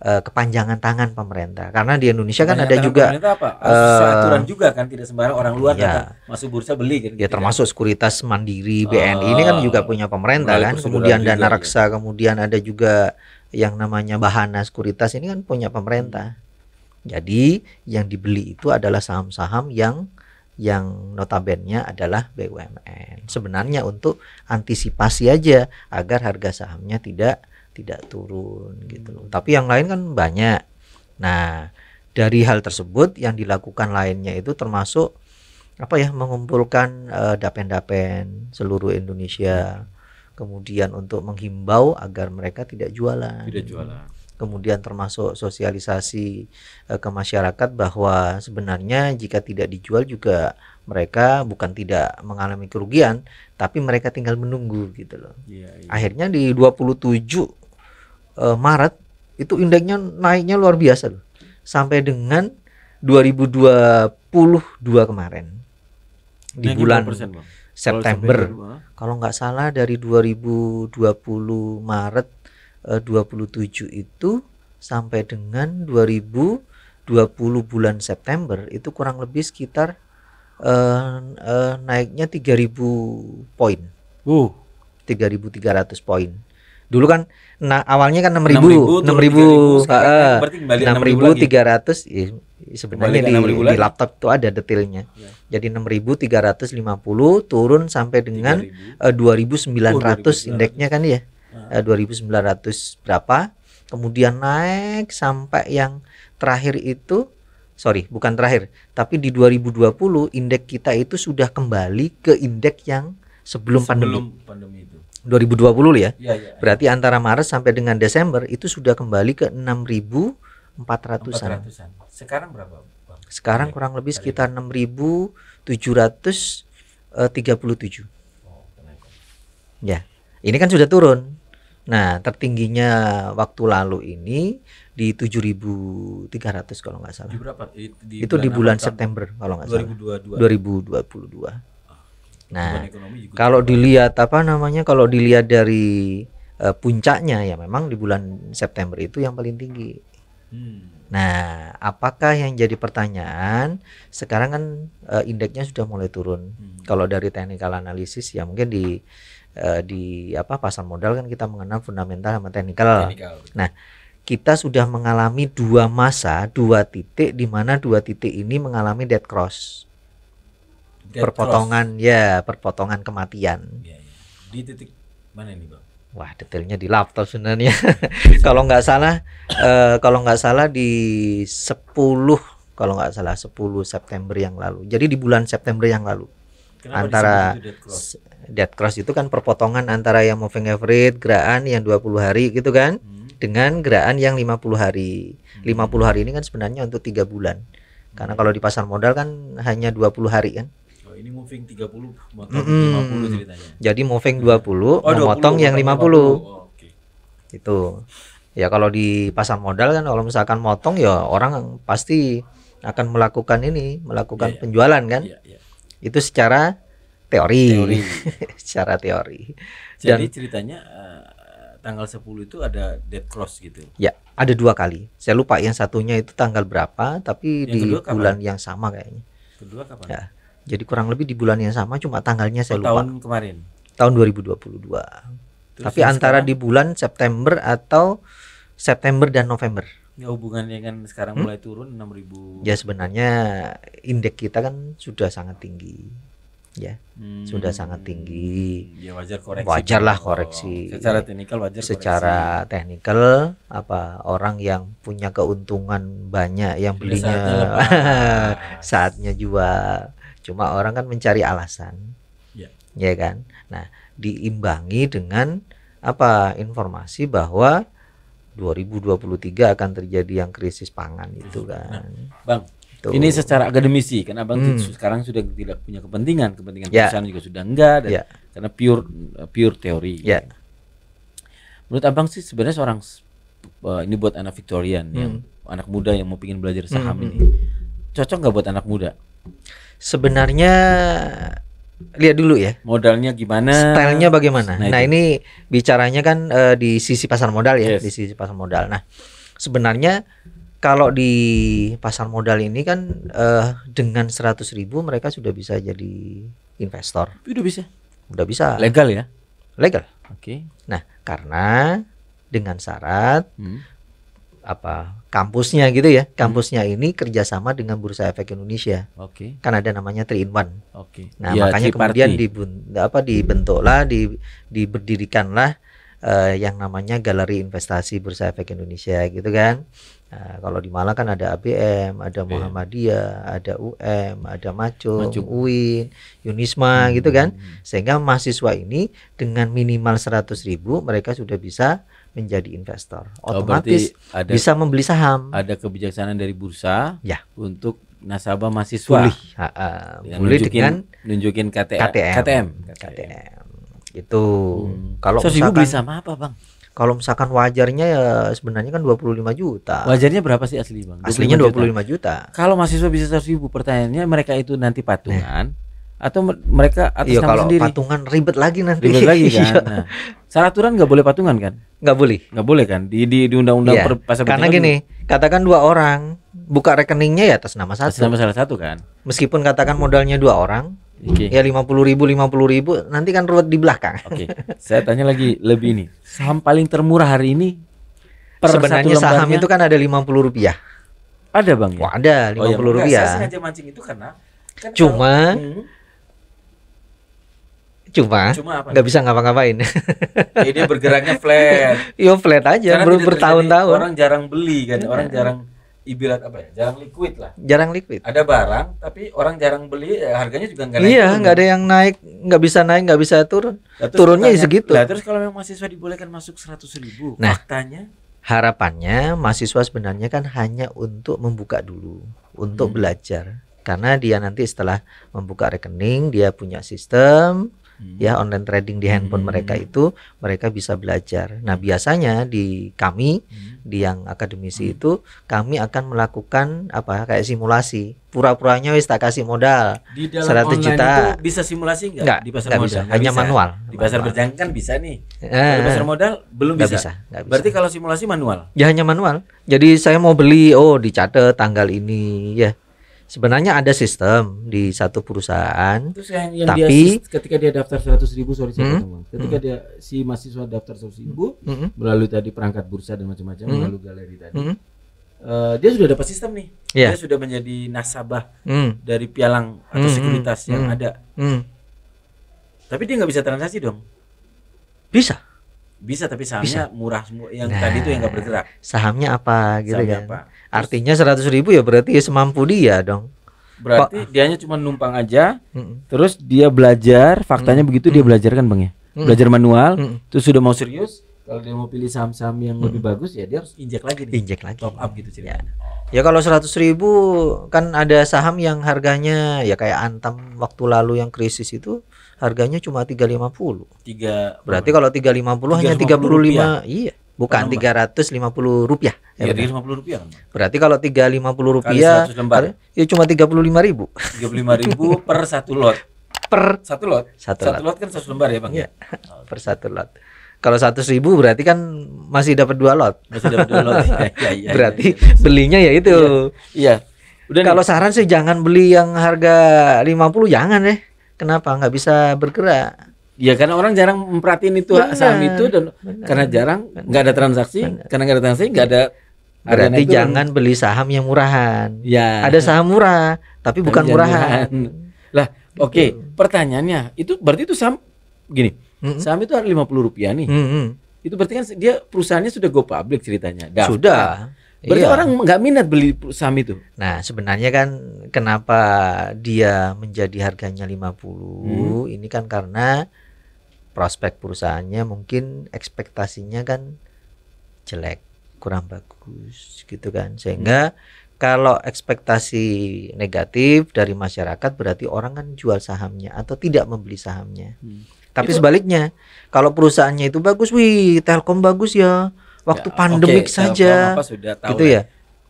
kepanjangan tangan pemerintah. Karena di Indonesia kan ada juga
aturan juga kan, tidak sembarang orang luar masuk bursa beli kan.
Ya termasuk Sekuritas Mandiri, BNI ini kan juga punya pemerintah kan. Kemudian Dana Reksa, kemudian ada juga yang namanya Bahana Sekuritas, ini kan punya pemerintah. Jadi yang dibeli itu adalah saham-saham yang notabene adalah BUMN. Sebenarnya untuk antisipasi aja agar harga sahamnya tidak turun gitu loh. Tapi yang lain kan banyak. Nah, dari hal tersebut yang dilakukan lainnya itu termasuk mengumpulkan dapen-dapen seluruh Indonesia. Kemudian untuk menghimbau agar mereka tidak jualan. Kemudian termasuk sosialisasi ke masyarakat bahwa sebenarnya jika tidak dijual juga mereka bukan tidak mengalami kerugian, tapi mereka tinggal menunggu gitu loh. Akhirnya di 27 Maret itu indeksnya naiknya luar biasa loh. Sampai dengan 2022 kemarin. Di bulan September. Kalau nggak salah dari 2020 Maret 27 itu sampai dengan 2020 bulan September itu kurang lebih sekitar naiknya 3.000 poin. 3.300 poin. Dulu kan awalnya kan 6.000 6.300 sebenarnya
Kembali ke 6.000
di
lagi.
laptop itu ada detailnya.
Ya.
Jadi 6.350 turun sampai dengan 2.900 indeksnya kan ya. 2.900 berapa? Kemudian naik sampai yang terakhir itu, sorry bukan terakhir, tapi di 2020 indeks kita itu sudah kembali ke indeks yang sebelum pandemi. 2020 ya.
Ya.
Berarti antara Maret sampai dengan Desember itu sudah kembali ke 6.400-an.
Sekarang berapa, Bang?
Sekarang kurang lebih sekitar 6.737. Ya, ini kan sudah turun. Nah, tertingginya waktu lalu ini di 7.300 kalau nggak salah.
Di berapa?
Itu di bulan September kalau nggak salah. 2022. Nah, kalau dilihat kalau dilihat dari puncaknya ya memang di bulan September itu yang paling tinggi. Nah, apakah yang jadi pertanyaan sekarang kan indeksnya sudah mulai turun. Kalau dari technical analysis ya mungkin di pasar modal kan kita mengenal fundamental sama technical. Nah, kita sudah mengalami dua titik di mana dua titik ini mengalami dead cross. Perpotongan kematian.
Ya. Di titik mana ini, Bang?
Wah, detailnya di laptop sebenarnya. Kalau nggak salah di 10 September yang lalu. Jadi di bulan September yang lalu.
Kenapa
antara dead cross itu kan perpotongan antara yang moving average gerakan yang 20 hari gitu kan dengan gerakan yang 50 hari. 50 hari ini kan sebenarnya untuk 3 bulan. Karena kalau di pasar modal kan hanya 20 hari kan.
Ini moving 30 motong 50 ceritanya.
Jadi moving 20 memotong yang 50. Itu. Ya kalau di pasar modal kan kalau misalkan motong ya orang pasti akan melakukan penjualan kan. Itu secara teori. Secara teori.
Jadi ceritanya tanggal 10 itu ada dead cross gitu.
Ya, ada 2 kali. Saya lupa yang satunya itu tanggal berapa, tapi
yang
di bulan yang sama kayaknya.
Kedua kapan?
Ya. Jadi kurang lebih di bulan yang sama, cuma tanggalnya saya lupa.
Tahun kemarin.
Tahun 2022. Tapi antara di bulan September atau September dan November.
Ya hubungannya kan sekarang mulai turun 6.000.
Ya sebenarnya indeks kita kan sudah sangat tinggi. Ya. Sudah sangat tinggi.
Ya wajar koreksi.
Wajarlah koreksi.
Secara teknikal wajar koreksi.
Secara teknikal orang yang punya keuntungan banyak yang belinya saatnya jual. Cuma orang kan mencari alasan. Ya kan? Nah, diimbangi dengan informasi bahwa 2023 akan terjadi yang krisis pangan itu kan.
Bang, ini secara akademisi kan Abang sekarang sudah tidak punya kepentingan perusahaan juga sudah enggak dan karena pure teori. Menurut Abang sih sebenarnya seorang ini buat anak Victorian yang anak muda yang mau pingin belajar saham ini cocok nggak buat anak muda?
Sebenarnya lihat dulu ya
modalnya gimana,
stylenya bagaimana. Nah ini bicaranya kan di sisi pasar modal ya, di sisi pasar modal. Nah sebenarnya kalau di pasar modal ini kan dengan 100.000 mereka sudah bisa jadi investor. Udah bisa.
Legal ya?
Legal.
Oke.
Nah karena dengan syarat kampusnya gitu ya. Kampusnya ini kerjasama dengan Bursa Efek Indonesia. Kan ada namanya 3-in-1. Nah ya, makanya kemudian diberdirikanlah yang namanya Galeri Investasi Bursa Efek Indonesia gitu kan. Nah, kalau di Malang kan ada ABM, ada Muhammadiyah, ada UM, ada Macung, UIN, Yunisma gitu kan. Sehingga mahasiswa ini dengan minimal 100.000 mereka sudah bisa menjadi investor. Otomatis bisa membeli saham.
Ada kebijaksanaan dari bursa untuk nasabah mahasiswa.
Boleh dengan
nunjukin KTM.
Itu. Kalau
misalkan beli saham apa, Bang?
Kalau misalkan wajarnya ya sebenarnya kan 25 juta.
Wajarnya berapa sih asli, Bang?
Aslinya 25 juta.
Kalau mahasiswa bisa 100.000, pertanyaannya mereka itu nanti patungan atau mereka atas nama
kalau
sendiri?
Patungan ribet lagi nanti.
Ribet lagi kan. Nah, secara aturan nggak boleh patungan kan?
Nggak boleh
kan? Di undang-undang pasar
karena gini, katakan 2 orang buka rekeningnya ya atas nama satu.
Atas nama salah satu kan.
Meskipun katakan modalnya 2 orang, ya 50.000 nanti kan ruwet di belakang.
Saya tanya lagi lebih ini. Saham paling termurah hari ini
sebenarnya saham itu kan ada 50 rupiah.
Ada Bang ya?
Wah, ada
Oh ya, enggak,
Rp50.
saya sengaja mancing itu karena kan
Cuma
cuma apa
nggak
nih?
bisa ngapa-ngapain.
Dia bergeraknya flat.
Yo flat aja
Karena tidak terjadi,
bertahun-tahun.
orang jarang beli kan, orang jarang ibarat apa ya? Jarang liquid lah.
Jarang liquid.
Ada barang tapi orang jarang beli, harganya juga nggak naik.
Iya,
turun.
nggak ada yang naik, nggak bisa turun.
Lah, terus
Turunnya
pertanyaan-
segitu.
Lah, terus kalau memang mahasiswa dibolehkan masuk 100.000,
Nah.
faktanya
Harapannya mahasiswa sebenarnya kan hanya untuk membuka dulu, untuk belajar. Karena dia nanti setelah membuka rekening, dia punya sistem ya online trading di handphone mereka itu, mereka bisa belajar. Nah, biasanya di kami di yang akademisi itu kami akan melakukan apa kayak simulasi. Pura-puranya wis tak kasih modal
di dalam
100
online
juta.
itu bisa simulasi nggak?
Nggak,
Di pasar
nggak
modal
bisa,
Nggak
hanya
bisa.
manual.
Di pasar
Manual.
berjangka kan bisa nih.
Eh,
Kalau di pasar modal belum
nggak
bisa.
nggak bisa.
Berarti kalau simulasi manual.
Ya hanya manual. Jadi saya mau beli, dicatat tanggal ini ya. Sebenarnya ada sistem di satu perusahaan.
Terus yang
Tapi-
dia ketika dia daftar 100.000, sorry saya potong, Bang. Ketika dia si mahasiswa daftar 100.000 melalui tadi perangkat bursa dan macam-macam, melalui galeri tadi, dia sudah dapat sistem nih.
Iya.
Dia sudah menjadi nasabah
Hmm,
dari pialang atau sekuritas yang ada.
hmm.
Tapi dia nggak bisa transaksi dong.
Bisa.
Bisa tapi sahamnya murah semua. Yang
Nah,
tadi itu yang nggak bergerak.
Sahamnya apa gitu
Sahamnya
kan.
apa?
Artinya 100.000 ya berarti semampu dia dong.
Berarti dianya cuma numpang aja.
Mm-mm.
Terus dia belajar, faktanya begitu dia belajar kan Bang ya. Belajar manual, terus sudah mau serius, kalau dia mau pilih saham-saham yang lebih bagus ya dia harus injek lagi nih.
Injek lagi.
Top up gitu ceritanya.
Ya kalau 100.000 kan ada saham yang harganya ya kayak Antam waktu lalu yang krisis itu harganya cuma 350. Berarti kalau 350 hanya 35. Iya, bukan Rp350.
ya
Ya, benar.
Rp350 kan.
Berarti kalau Rp350
Kali 100 lembar.
ya cuma 35.000
Rp35.000 per satu lot.
per
Satu lot.
Satu
Satu lot kan 100 lembar ya Bang.
Iya, per satu lot. Kalau 100.000 berarti kan masih dapat 2 lot.
Masih dapat 2 lot. Iya.
Berarti belinya ya itu.
Iya. Udah
Kalau saran sih jangan beli yang harga 50, jangan deh. Kenapa? Nggak bisa bergerak.
ya karena orang jarang memperhatiin itu saham itu dan karena jarang nggak ada transaksi, karena nggak ada transaksi nggak ada harga
Berarti
naik turun.
jangan beli saham yang murahan.
Ya.
Ada saham murah, tapi bukan
jangan
murahan.
Lah, oke, pertanyaannya itu berarti itu saham gini. Saham itu harga Rp50 nih. Itu berarti kan dia perusahaannya sudah go public ceritanya. Daftar.
Sudah.
Berarti
Iya.
orang nggak minat beli saham itu.
Nah, sebenarnya kan kenapa dia menjadi harganya 50? Ini kan karena prospek perusahaannya mungkin ekspektasinya kan jelek, kurang bagus gitu kan. Sehingga kalau ekspektasi negatif dari masyarakat berarti orang kan jual sahamnya atau tidak membeli sahamnya. Tapi sebaliknya, kalau perusahaannya itu bagus, wih, Telkom bagus ya. Waktu
Ya,
pandemik
oke,
saja.
Telkom apa sudah tahu
Gitu ya.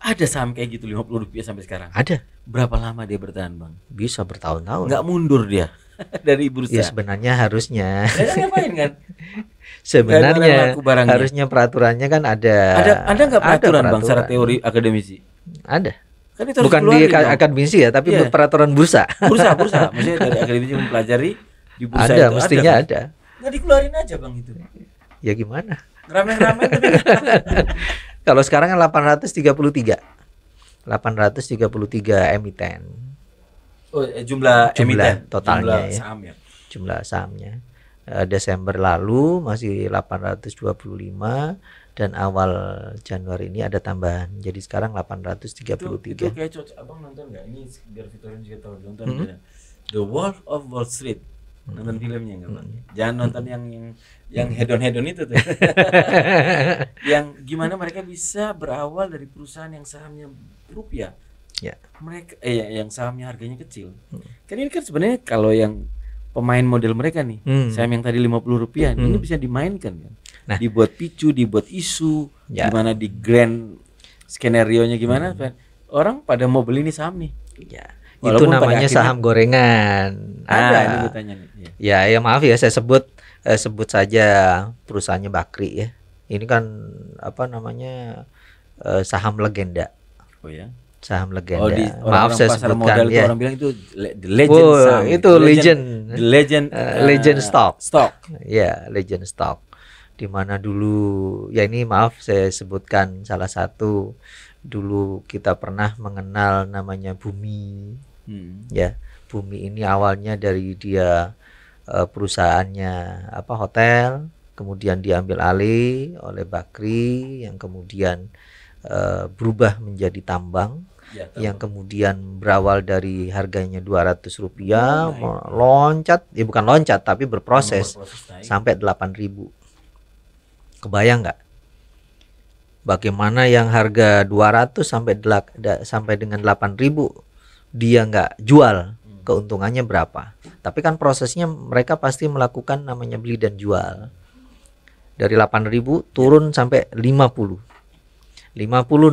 Ada saham kayak gitu Rp50 sampai sekarang.
Ada.
Berapa lama dia bertahan, Bang?
Bisa bertahun-tahun.
Nggak mundur dia dari bursa.
Ya sebenarnya harusnya.
Ya kan ngapain kan?
Sebenarnya
Nggak laku barangnya.
harusnya peraturannya kan ada.
Ada nggak peraturan, Bang, secara
peraturan.
teori akademisi?
Ada.
Kan itu harus
Bukan di
dikeluarin, Bang.
akademisi ya, tapi
Iya.
peraturan bursa.
bursa. Maksudnya dari akademisi mempelajari di bursa
Ada,
itu
mestinya
Bang.
ada.
Nggak dikeluarin aja, Bang, itu.
Ya gimana?
Rame-rame tapi
Kalau sekarang kan 833. 833 emiten.
oh, jumlah emiten,
totalnya
jumlah
ya.
saham ya.
Jumlah sahamnya. Desember lalu masih 825 dan awal Januari ini ada tambahan. Jadi sekarang
Itu
833.
kayak cocok. Abang nonton nggak? Ini biar Victorian juga tahu. Nonton nggak? The Wolf of Wall Street. Nonton filmnya nggak, Bang? Jangan nonton yang hedon-hedon itu tuh. Yang gimana mereka bisa berawal dari perusahaan yang sahamnya rupiah.
Ya.
Mereka yang sahamnya harganya kecil. Kan ini kan sebenarnya kalau yang pemain model mereka nih, saham yang tadi Rp50 ini bisa dimainkan kan.
Nah.
Dibuat picu, dibuat isu,
Ya.
gimana di grand skenario-nya gimana, orang pada mau beli nih saham nih.
Ya. Itu
Walaupun pada
namanya
akhirnya-
saham gorengan.
Ini
Ada.
gue tanya nih.
Ya maaf ya saya sebut saja perusahaannya Bakri ya. Ini kan apa namanya saham legenda.
Oh ya.
Saham
Oh
legenda.
di
Maaf
orang-orang
saya
pasar
sebutkan
modal itu
ya.
orang bilang itu the legend
Wow,
saham.
itu legend.
The legend
Legend stock.
Stock.
Ya, legend stock. di mana dulu ya ini maaf saya sebutkan salah satu, dulu kita pernah mengenal namanya Bumi. Ya, Bumi ini awalnya dari dia perusahaannya apa hotel, kemudian diambil alih oleh Bakri yang kemudian berubah menjadi tambang.
Ya,
Yang kemudian berawal dari harganya Rp200 loncat, ya bukan loncat tapi berproses sampai 8.000. Kebayang nggak? Bagaimana yang harga 200 sampai dengan 8.000 dia nggak jual, keuntungannya berapa? Tapi kan prosesnya mereka pasti melakukan namanya beli dan jual. Dari 8.000 turun sampai 50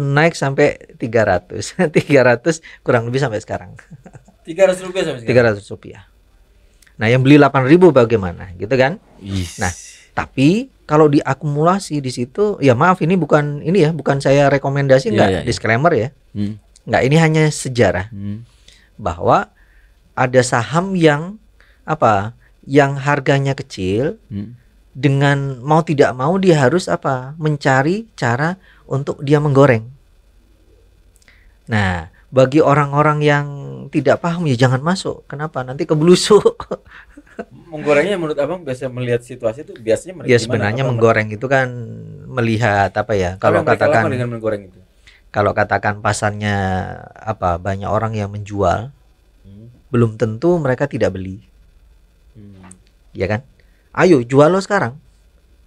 naik sampai 300 300 kurang lebih sampai sekarang
Rp300 sampai sekarang.
Rp300. Nah yang beli 8.000 bagaimana gitu kan? Nah tapi kalau diakumulasi di situ, ya maaf ini bukan saya rekomendasi, enggak, disclaimer ya. Enggak, ini hanya sejarah bahwa ada saham yang yang harganya kecil, dengan mau tidak mau dia harus mencari cara untuk dia menggoreng. Nah, bagi orang-orang yang tidak paham ya jangan masuk. Kenapa? Nanti keblusuk.
Menggorengnya menurut abang biasa melihat situasi itu biasanya
ya sebenarnya menggoreng itu kan melihat kalau katakan
dengan menggoreng itu.
Kalau katakan pasarnya banyak orang yang menjual, belum tentu mereka tidak beli. Ya kan? Ayo jual lo sekarang.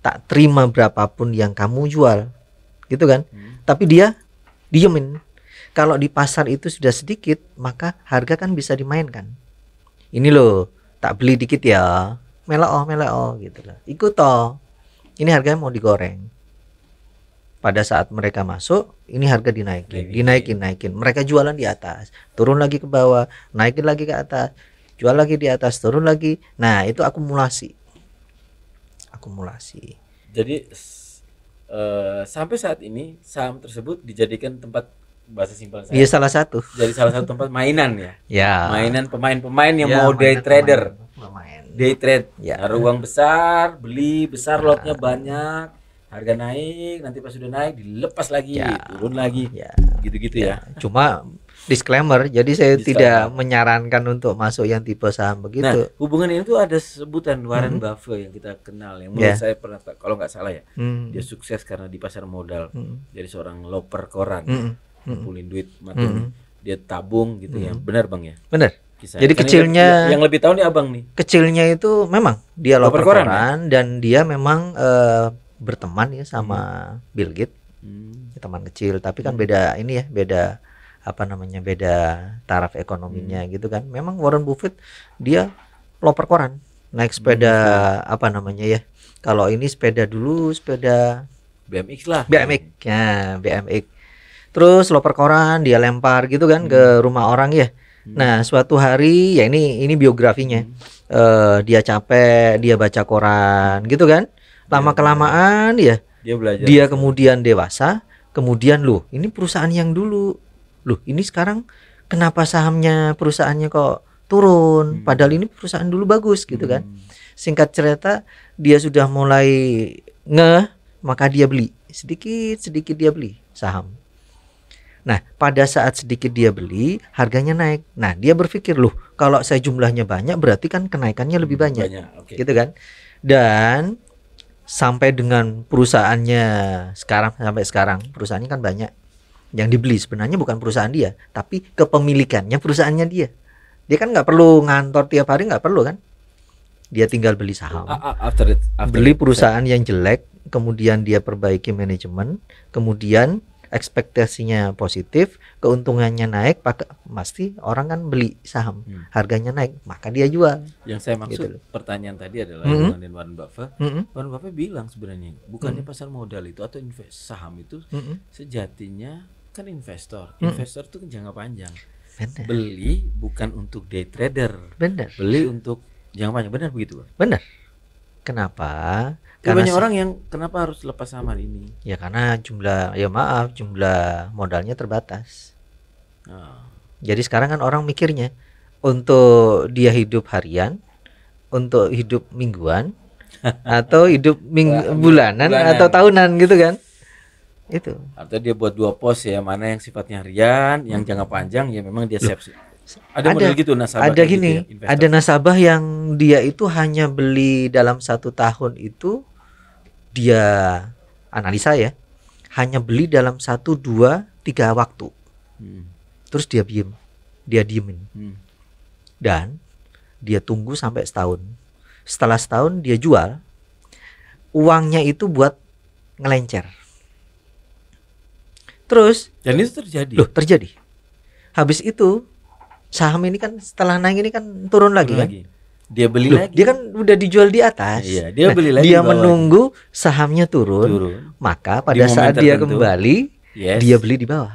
Tak terima berapapun yang kamu jual. Gitu kan? Tapi dia diemin. Kalau di pasar itu sudah sedikit, maka harga kan bisa dimainkan. Ini loh, tak beli dikit ya. Meleo gitu loh. Ikut toh. Ini harganya mau digoreng. Pada saat mereka masuk, ini harga dinaikin. Mereka jualan di atas, turun lagi ke bawah, naikin lagi ke atas, jual lagi di atas, turun lagi. Nah, itu akumulasi.
Jadi sampai saat ini saham tersebut dijadikan tempat, bahasa simpel saya.
Iya, salah satu.
Jadi salah satu tempat mainan ya.
Ya.
Mainan pemain-pemain yang mau day trader. Day trade.
Ya.
Naruh uang besar, beli besar, lotnya banyak, harga naik, nanti pas sudah naik dilepas lagi, turun lagi. Gitu-gitu ya.
Cuma disclaimer, jadi saya tidak menyarankan untuk masuk yang tipe saham begitu.
Nah, hubungan ini tuh ada sebutan Warren Buffett yang kita kenal, yang menurut saya pernah, kalau nggak salah ya, dia sukses karena di pasar modal. Jadi seorang loper koran, ngumpulin duit matung, dia tabung gitu ya. Benar bang ya?
Benar.
Kisah.
Jadi kecilnya,
yang lebih tahu nih abang nih.
Kecilnya itu memang dia loper koran
ya?
Dan dia memang berteman ya sama Bill Gates. Teman kecil, tapi kan beda beda beda taraf ekonominya gitu kan. Memang Warren Buffett dia loper koran, naik sepeda kalau ini sepeda dulu sepeda
BMX lah.
BMX ya, BMX. Terus loper koran dia lempar gitu kan ke rumah orang ya. Nah, suatu hari ya ini biografinya. Dia capek, dia baca koran gitu kan. Lama kelamaan ya
dia belajar.
Dia kemudian dewasa, kemudian ini perusahaan yang dulu. Ini sekarang kenapa sahamnya perusahaannya kok turun? Padahal ini perusahaan dulu bagus gitu kan. Singkat cerita, dia sudah mulai maka dia beli. Sedikit dia beli saham. Nah, pada saat sedikit dia beli, harganya naik. Nah, dia berpikir, kalau saya jumlahnya banyak berarti kan kenaikannya lebih banyak. Gitu kan. Dan sampai dengan perusahaannya sampai sekarang perusahaannya kan banyak. Yang dibeli sebenarnya bukan perusahaan dia, tapi kepemilikannya perusahaannya dia. Dia kan nggak perlu ngantor tiap hari, nggak perlu kan. Dia tinggal beli saham. Beli perusahaan yang jelek, kemudian dia perbaiki manajemen, kemudian ekspektasinya positif, keuntungannya naik, pasti orang kan beli saham, harganya naik, maka dia jual.
Yang saya maksud pertanyaan tadi adalah dengan Warren Buffett. Warren Buffett bilang sebenarnya bukannya pasar modal itu atau saham itu sejatinya kan investor tuh jangka panjang.
Benar.
Beli bukan untuk day trader.
Benar.
Beli untuk jangka panjang. Benar begitu, Bang?
Benar. Kenapa?
Karena banyak orang yang kenapa harus lepas saham ini?
Ya karena jumlah modalnya terbatas. Jadi sekarang kan orang mikirnya untuk dia hidup harian, untuk hidup mingguan, atau hidup bulanan atau tahunan gitu kan. Itu.
Atau dia buat 2 pos ya, mana yang sifatnya harian, yang jangka panjang ya memang dia save. Ada model gitu nasabah.
Ada gini, gitu ya, ada nasabah yang dia itu hanya beli dalam 1 tahun itu, dia analisa ya, hanya beli dalam 1, 2, 3 waktu. Terus dia diemin. Dan dia tunggu sampai setahun. Setelah setahun dia jual, uangnya itu buat ngelencer. Terus
dan itu terjadi.
Loh, terjadi. Habis itu saham ini kan setelah naik ini kan turun lagi kan.
Dia beli lagi.
Dia kan udah dijual di atas.
Iya, dia beli lagi.
Dia menunggu sahamnya turun. Maka pada saat dia kembali, dia beli di bawah.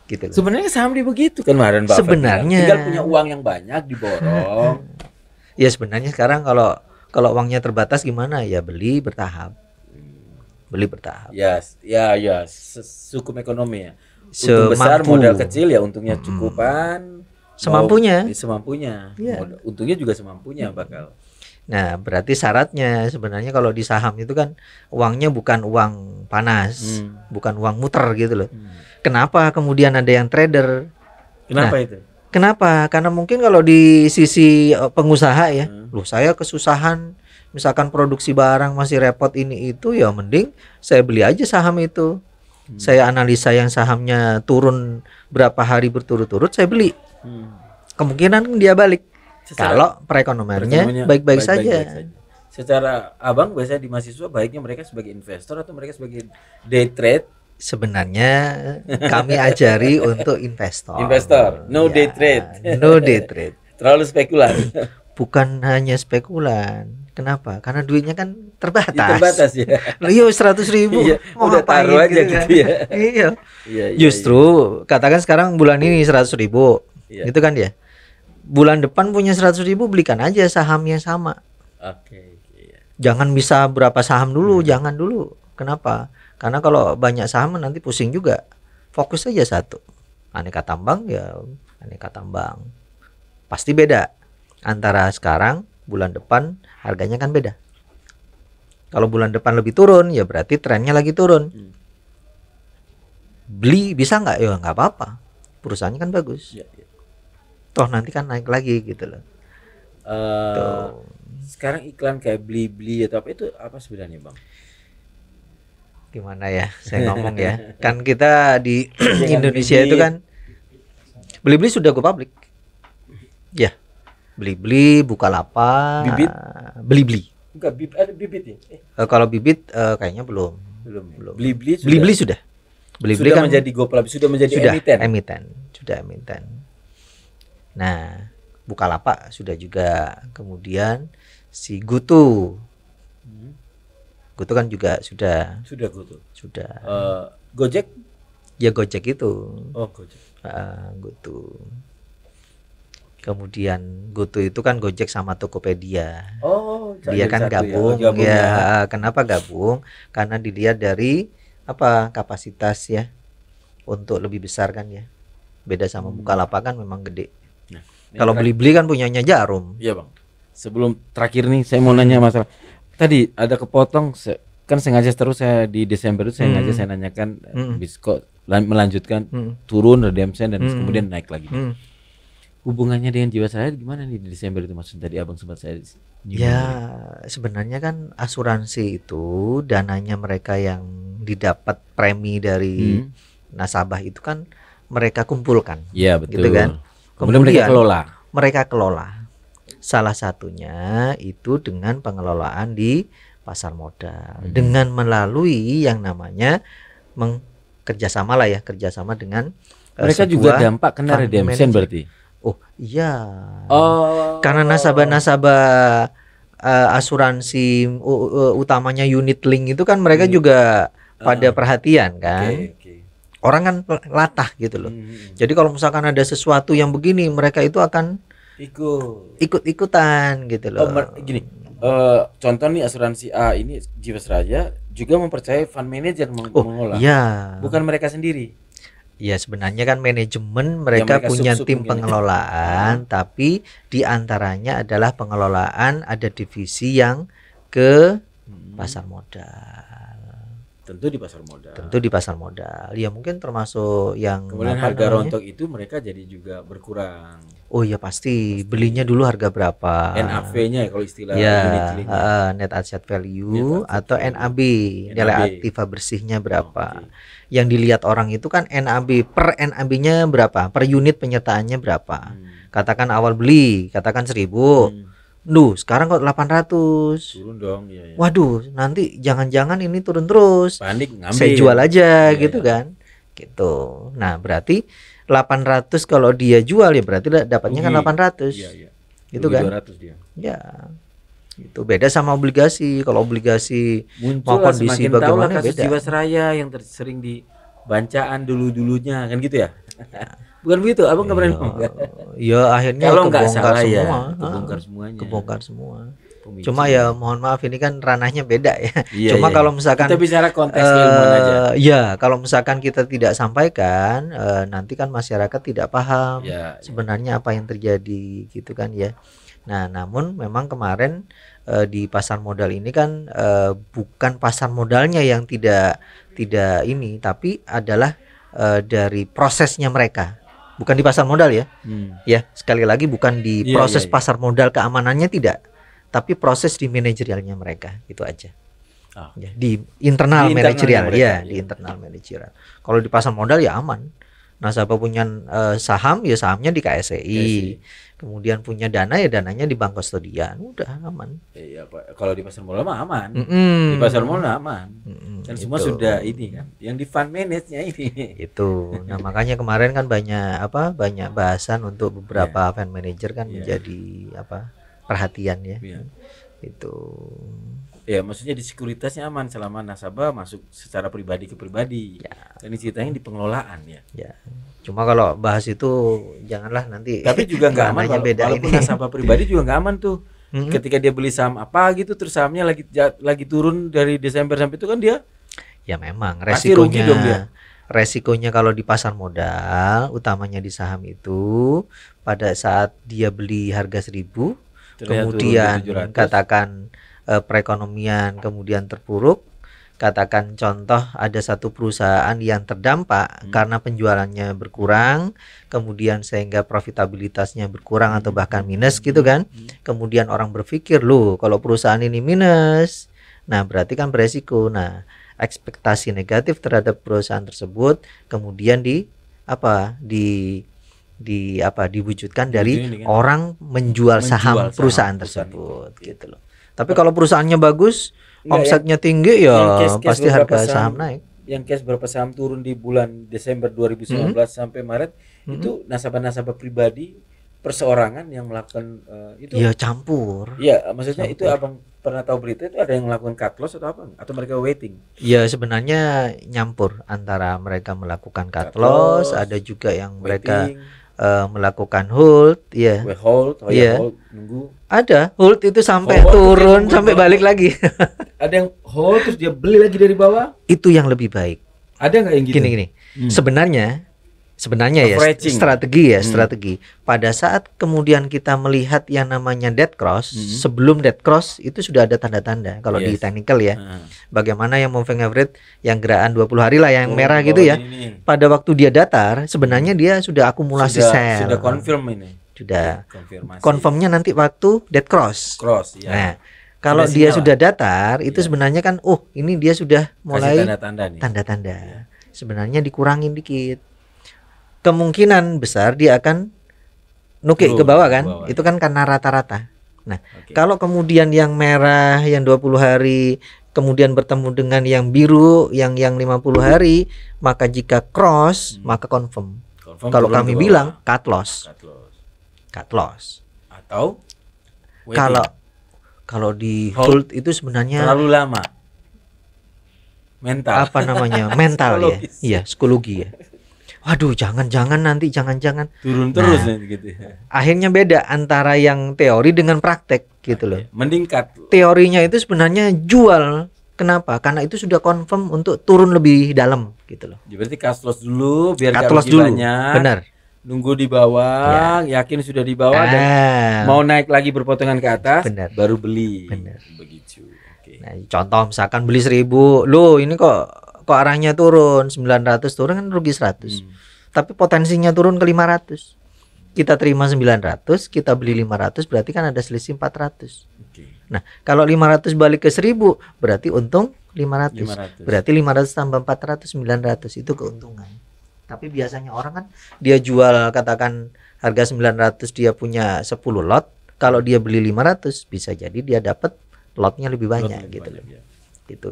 Gitu loh.
Sebenarnya saham dia begitu kan kemarin Pak.
Sebenarnya
tinggal punya uang yang banyak diborong.
Ya sebenarnya sekarang kalau uangnya terbatas gimana ya, beli bertahap. Beli bertahap.
Ya, hukum ekonomi ya. Untung besar, modal kecil ya untungnya cukupan. Semampunya. Ya. Untungnya juga semampunya bakal.
Nah, berarti syaratnya sebenarnya kalau di saham itu kan uangnya bukan uang panas, bukan uang muter gitu loh. Kenapa kemudian ada yang trader?
Kenapa itu?
Kenapa? Karena mungkin kalau di sisi pengusaha ya, loh saya kesusahan, misalkan produksi barang masih repot ini itu, ya mending saya beli aja saham itu. Saya analisa yang sahamnya turun berapa hari berturut-turut, saya beli. Kemungkinan dia balik. Kalau perekonomiannya baik-baik saja.
Secara abang biasanya di mahasiswa baiknya mereka sebagai investor atau mereka sebagai day trade?
Sebenarnya kami ajari untuk investor.
No day trade.
No day trade.
Terlalu spekulan.
Bukan hanya spekulan. Kenapa? Karena duitnya kan terbatas.
Terbatas ya.
Iya 100.000.
Iya, udah taruh aja gitu ya.
Iya. Justru katakan sekarang bulan ini 100.000. Gitu kan ya. Bulan depan punya 100.000, belikan aja saham yang sama.
Oke.
Jangan bisa berapa saham dulu, jangan dulu. Kenapa? Karena kalau banyak saham nanti pusing juga. Fokus aja satu. Aneka tambang ya aneka tambang. Pasti beda. Antara sekarang, bulan depan harganya kan beda. Kalau bulan depan lebih turun, ya berarti trennya lagi turun. Beli bisa nggak? Ya nggak apa-apa. Perusahaannya kan bagus. Toh nanti kan naik lagi gitu loh.
Sekarang iklan kayak beli-beli atau apa itu apa sebenarnya Bang?
Gimana ya saya ngomong ya. Kan kita di Indonesia itu kan beli-beli sudah go public. Ya. Beli-beli, Bukalapak,
Bibit?
Beli-beli.
Enggak, ada bibit ya?
Kalau bibit kayaknya belum. Beli-beli sudah.
Beli-beli kan menjadi go public, sudah menjadi emiten.
Sudah emiten. Nah, Bukalapak sudah juga. Kemudian si GoTo. GoTo kan juga sudah.
GoTo.
Sudah.
Gojek?
Ya Gojek itu.
Oh, Gojek.
GoTo. Kemudian GoTo itu kan Gojek sama Tokopedia.
Oh,
dia kan gabung ya. Kenapa gabung? Karena dilihat dari kapasitas ya, untuk lebih besar kan ya. Beda sama Bukalapak kan memang gede. Nah, kalau beli-beli kan punyanya Jarum.
Iya Bang. Sebelum terakhir nih saya mau nanya masalah. Tadi ada kepotong kan sengaja terus saya di Desember itu saya nanyakan Biskop melanjutkan turun redemption dan kemudian naik lagi. Hubungannya dengan Jiwasraya gimana nih di Desember itu, maksud tadi abang sempat saya
ya sebenarnya kan asuransi itu dananya mereka yang didapat premi dari nasabah itu kan mereka kumpulkan.
Iya betul.
Gitu kan.
Kemudian
mereka kelola. Salah satunya itu dengan pengelolaan di pasar modal dengan melalui yang namanya kerjasama dengan
mereka juga dampak kena redemption berarti.
Oh iya. Karena nasabah-nasabah asuransi utamanya unit link itu kan mereka juga pada perhatian kan. Orang kan latah gitu loh. Jadi kalau misalkan ada sesuatu yang begini, mereka itu akan ikut-ikutan gitu loh.
Gini, contoh nih asuransi A ini Jiwasraya juga mempercayai fund manager mengolah.
Iya.
Bukan mereka sendiri.
Ya sebenarnya kan manajemen mereka
mereka
punya
sub-sub
tim
mungkin ya.
pengelolaan, tapi di antaranya adalah pengelolaan ada divisi yang ke pasar modal.
Tentu di pasar modal.
Tentu di pasar modal. Ya mungkin termasuk yang
Kemudian
apa
harga
namanya?
rontok itu mereka jadi juga berkurang.
Oh ya pasti, belinya dulu harga berapa?
NAV-nya ya kalau istilah
Ya,
unit link-nya.
net asset value
Net asset
atau
value.
NAB, nilai
NAB.
aktiva bersihnya berapa?
Oke.
Yang dilihat orang itu kan NAB, per NAB-nya berapa? Per unit penyertaannya berapa? Katakan awal beli, katakan 1000. Duh, sekarang kok 800.
Turun dong, ya.
Waduh, nanti jangan-jangan ini turun terus.
Panik ngambil.
Saya jual aja
Iya,
gitu
iya.
kan. Gitu. Nah, berarti 800 kalau dia jual ya berarti dapatnya kan
Rugi.
800.
Iya, iya.
Gitu
Rugi
kan?
200 dia.
Ya. Itu beda sama obligasi. Kalau obligasi
Muncul
mau kondisi
semakin tahu lah
bagaimana
kasus
beda.
Jiwasraya yang sering di bancaan dulunya kan gitu ya. Bukan begitu, abang nggak pernah ngomong.
Ya akhirnya
Kalau nggak
kebongkar
salah ya,
semua.
kebongkar semuanya.
Kebongkar semua.
Pemicu.
Cuma ya mohon maaf ini kan ranahnya beda ya.
Iya,
Cuma
iya.
kalau misalkan
Kita bicara konteks keilmuan aja.
Ya kalau misalkan kita tidak sampaikan nanti kan masyarakat tidak paham
Ya,
sebenarnya apa yang terjadi gitu kan ya. Nah namun memang kemarin di pasar modal ini kan bukan pasar modalnya yang tidak ini, tapi adalah dari prosesnya mereka. Bukan di pasar modal ya. Ya, sekali lagi bukan di
Iya,
proses
iya, iya.
pasar modal keamanannya tidak, tapi proses di manajerialnya mereka, itu aja.
Ah.
Ya, di internal
Di internalnya
manajerial
mereka,
ya,
iya.
di internal manajerial. Kalau di pasar modal ya aman. Nasabah punya saham ya sahamnya di KSEI. Kemudian punya dana ya dananya di bank kustodian, udah aman.
Iya, Pak. Kalau di pasar modal mah aman.
Mm-mm.
Di pasar modal aman. Dan semua
Itu.
sudah ini kan. Yang di fund manage-nya ini.
Itu. Nah, makanya kemarin kan banyak bahasan untuk beberapa fund manager kan menjadi perhatian ya.
Iya.
Itu.
Ya, maksudnya di sekuritasnya aman selama nasabah masuk secara pribadi ke pribadi. Dan ini ceritanya di pengelolaan ya.
Ya. Cuma kalau bahas itu janganlah nanti.
Tapi juga nggak aman
ranahnya beda
walaupun
ini.
nasabah pribadi juga nggak aman tuh. Ketika dia beli saham apa gitu terus sahamnya lagi turun dari Desember sampai itu kan dia
Ya memang
pasti rugi dong dia.
resikonya kalau di pasar modal utamanya di saham itu pada saat dia beli harga 1000
Ternyata
kemudian
turun di 700.
katakan perekonomian kemudian terpuruk, katakan contoh ada satu perusahaan yang terdampak karena penjualannya berkurang, kemudian sehingga profitabilitasnya berkurang atau bahkan minus gitu kan. Kemudian orang berpikir, loh kalau perusahaan ini minus, nah berarti kan beresiko. Nah, ekspektasi negatif terhadap perusahaan tersebut kemudian diwujudkan dari orang menjual saham perusahaan tersebut gitu loh. Tapi kalau perusahaannya bagus, omsetnya tinggi ya pasti harga saham naik.
Yang case berapa saham turun di bulan Desember 2019 sampai Maret itu nasabah-nasabah pribadi perseorangan yang melakukan itu.
Ya campur.
Iya, maksudnya itu abang pernah tahu berita itu ada yang melakukan cut loss atau apa? Atau mereka waiting?
Ya sebenarnya nyampur antara mereka melakukan cut loss, ada juga yang mereka melakukan hold, ya.
Hold, hold, nunggu.
Ada hold itu sampai turun sampai balik lagi.
Ada yang hold terus dia beli lagi dari bawah.
Itu yang lebih baik.
Ada nggak yang gitu?
Gini. Sebenarnya ya strategi. Pada saat kemudian kita melihat yang namanya dead cross, sebelum dead cross itu sudah ada tanda-tanda kalau di technical ya. Bagaimana yang moving average yang gerakan 20 hari lah yang merah gitu ya. Pada waktu dia datar, sebenarnya dia sudah akumulasi sell.
Sudah confirm ini.
Sudah. Confirmnya nanti waktu dead cross.
Ya.
Nah, kalau dia sudah datar, itu sebenarnya kan ini dia sudah mulai tanda-tanda. Sebenarnya dikurangin dikit. Kemungkinan besar dia akan nukik ke bawah kan. Itu kan karena rata-rata. Nah, kalau kemudian yang merah yang 20 hari kemudian bertemu dengan yang biru yang 50 hari, maka jika cross maka confirm. Kalau kami bilang cut loss.
Atau
kalau di hold itu sebenarnya
terlalu lama. Mental.
Mental ya. Iya, psikologi ya. Waduh, jangan
turun terus gitu.
Akhirnya beda antara yang teori dengan praktek gitu loh.
Mending cut.
Teorinya itu sebenarnya jual Kenapa? Karena itu sudah confirm untuk turun lebih dalam gitu loh.
Berarti cut loss dulu biar
Cut
nggak
loss
rugi
dulu.
banyak.
Benar.
Nunggu di bawah, yakin sudah di bawah dan mau naik lagi berpotongan ke atas,
benar.
baru beli.
Benar.
Begitu. Oke.
Nah, contoh misalkan beli 1.000, loh ini kok arahnya turun 900, turun kan rugi 100. Tapi potensinya turun ke 500. Kita terima 900, kita beli 500, berarti kan ada selisih 400. Nah, kalau 500 balik ke 1.000, berarti untung 500. Berarti 500 tambah 400, 900 itu keuntungan. Tapi biasanya orang kan dia jual katakan harga 900, dia punya 10 lot. Kalau dia beli 500, bisa jadi dia dapat lotnya lebih banyak gitu loh. Ya.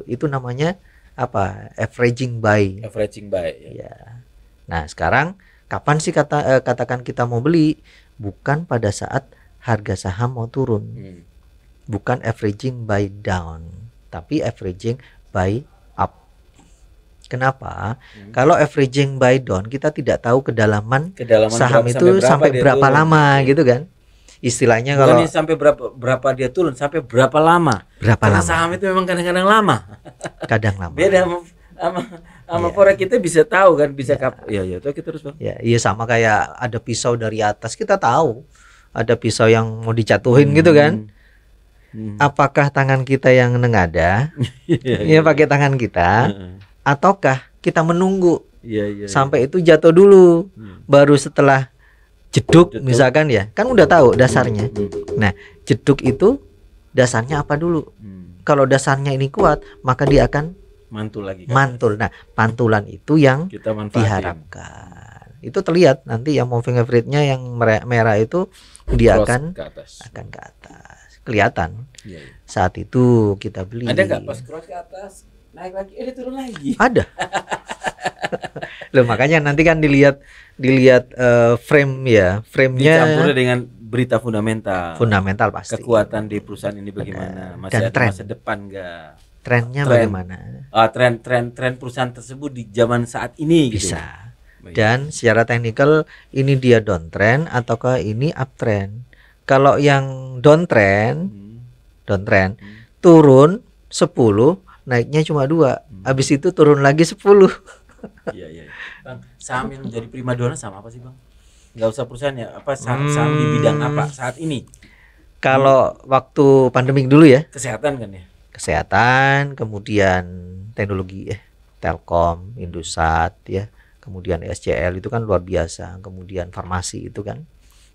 Itu namanya apa? Averaging buy.
Averaging buy.
Ya. Nah, sekarang kapan sih katakan kita mau beli? Bukan pada saat harga saham mau turun. Bukan averaging buy down, tapi averaging buy up. Kenapa? Kalau averaging buy down, kita tidak tahu kedalaman saham itu sampai berapa lama gitu kan. Istilahnya
bukan
kalau
sampai berapa dia turun, sampai berapa lama. Karena saham itu memang kadang-kadang lama.
Kadang lama.
Beda sama forex kita bisa tahu kan, bisa ya itu kita terus Bang.
Ya, iya sama kayak ada pisau dari atas, kita tahu ada pisau yang mau dijatuhin gitu kan. Apakah tangan kita yang nengada? Ya pakai tangan kita, ataukah kita menunggu sampai itu jatuh dulu, baru setelah jeduk misalkan ya, kan udah tahu dasarnya. Nah, jeduk itu dasarnya apa dulu? Kalau dasarnya ini kuat, maka dia akan
mantul lagi.
Mantul. Nah, pantulan itu yang kita diharapkan. Itu terlihat nanti yang moving average-nya yang merah itu dia akan ke atas. Kelihatan. Saat itu kita beli.
Ada nggak pas cross ke atas naik lagi, dia turun lagi?
Ada. Loh, makanya nanti kan dilihat frame ya, frame-nya
dicampur dengan berita fundamental.
Fundamental pasti.
Kekuatan di perusahaan ini bagaimana? Masih
dan
ada masa depan nggak?
Trennya bagaimana?
Tren perusahaan tersebut di zaman saat ini
bisa. Gitu. Dan secara teknikal ini dia downtrend ataukah ini uptrend? Kalau yang downtrend turun 10, naiknya cuma 2. Habis itu turun lagi 10.
Iya. Bang, saham yang menjadi primadona saham apa sih, Bang? Enggak usah perusahaan ya, apa saham di bidang apa saat ini?
Kalau waktu pandemik dulu ya.
Kesehatan kan ya?
Kesehatan, kemudian teknologi ya, Telkom, Indosat ya, kemudian SCL itu kan luar biasa, kemudian farmasi itu kan,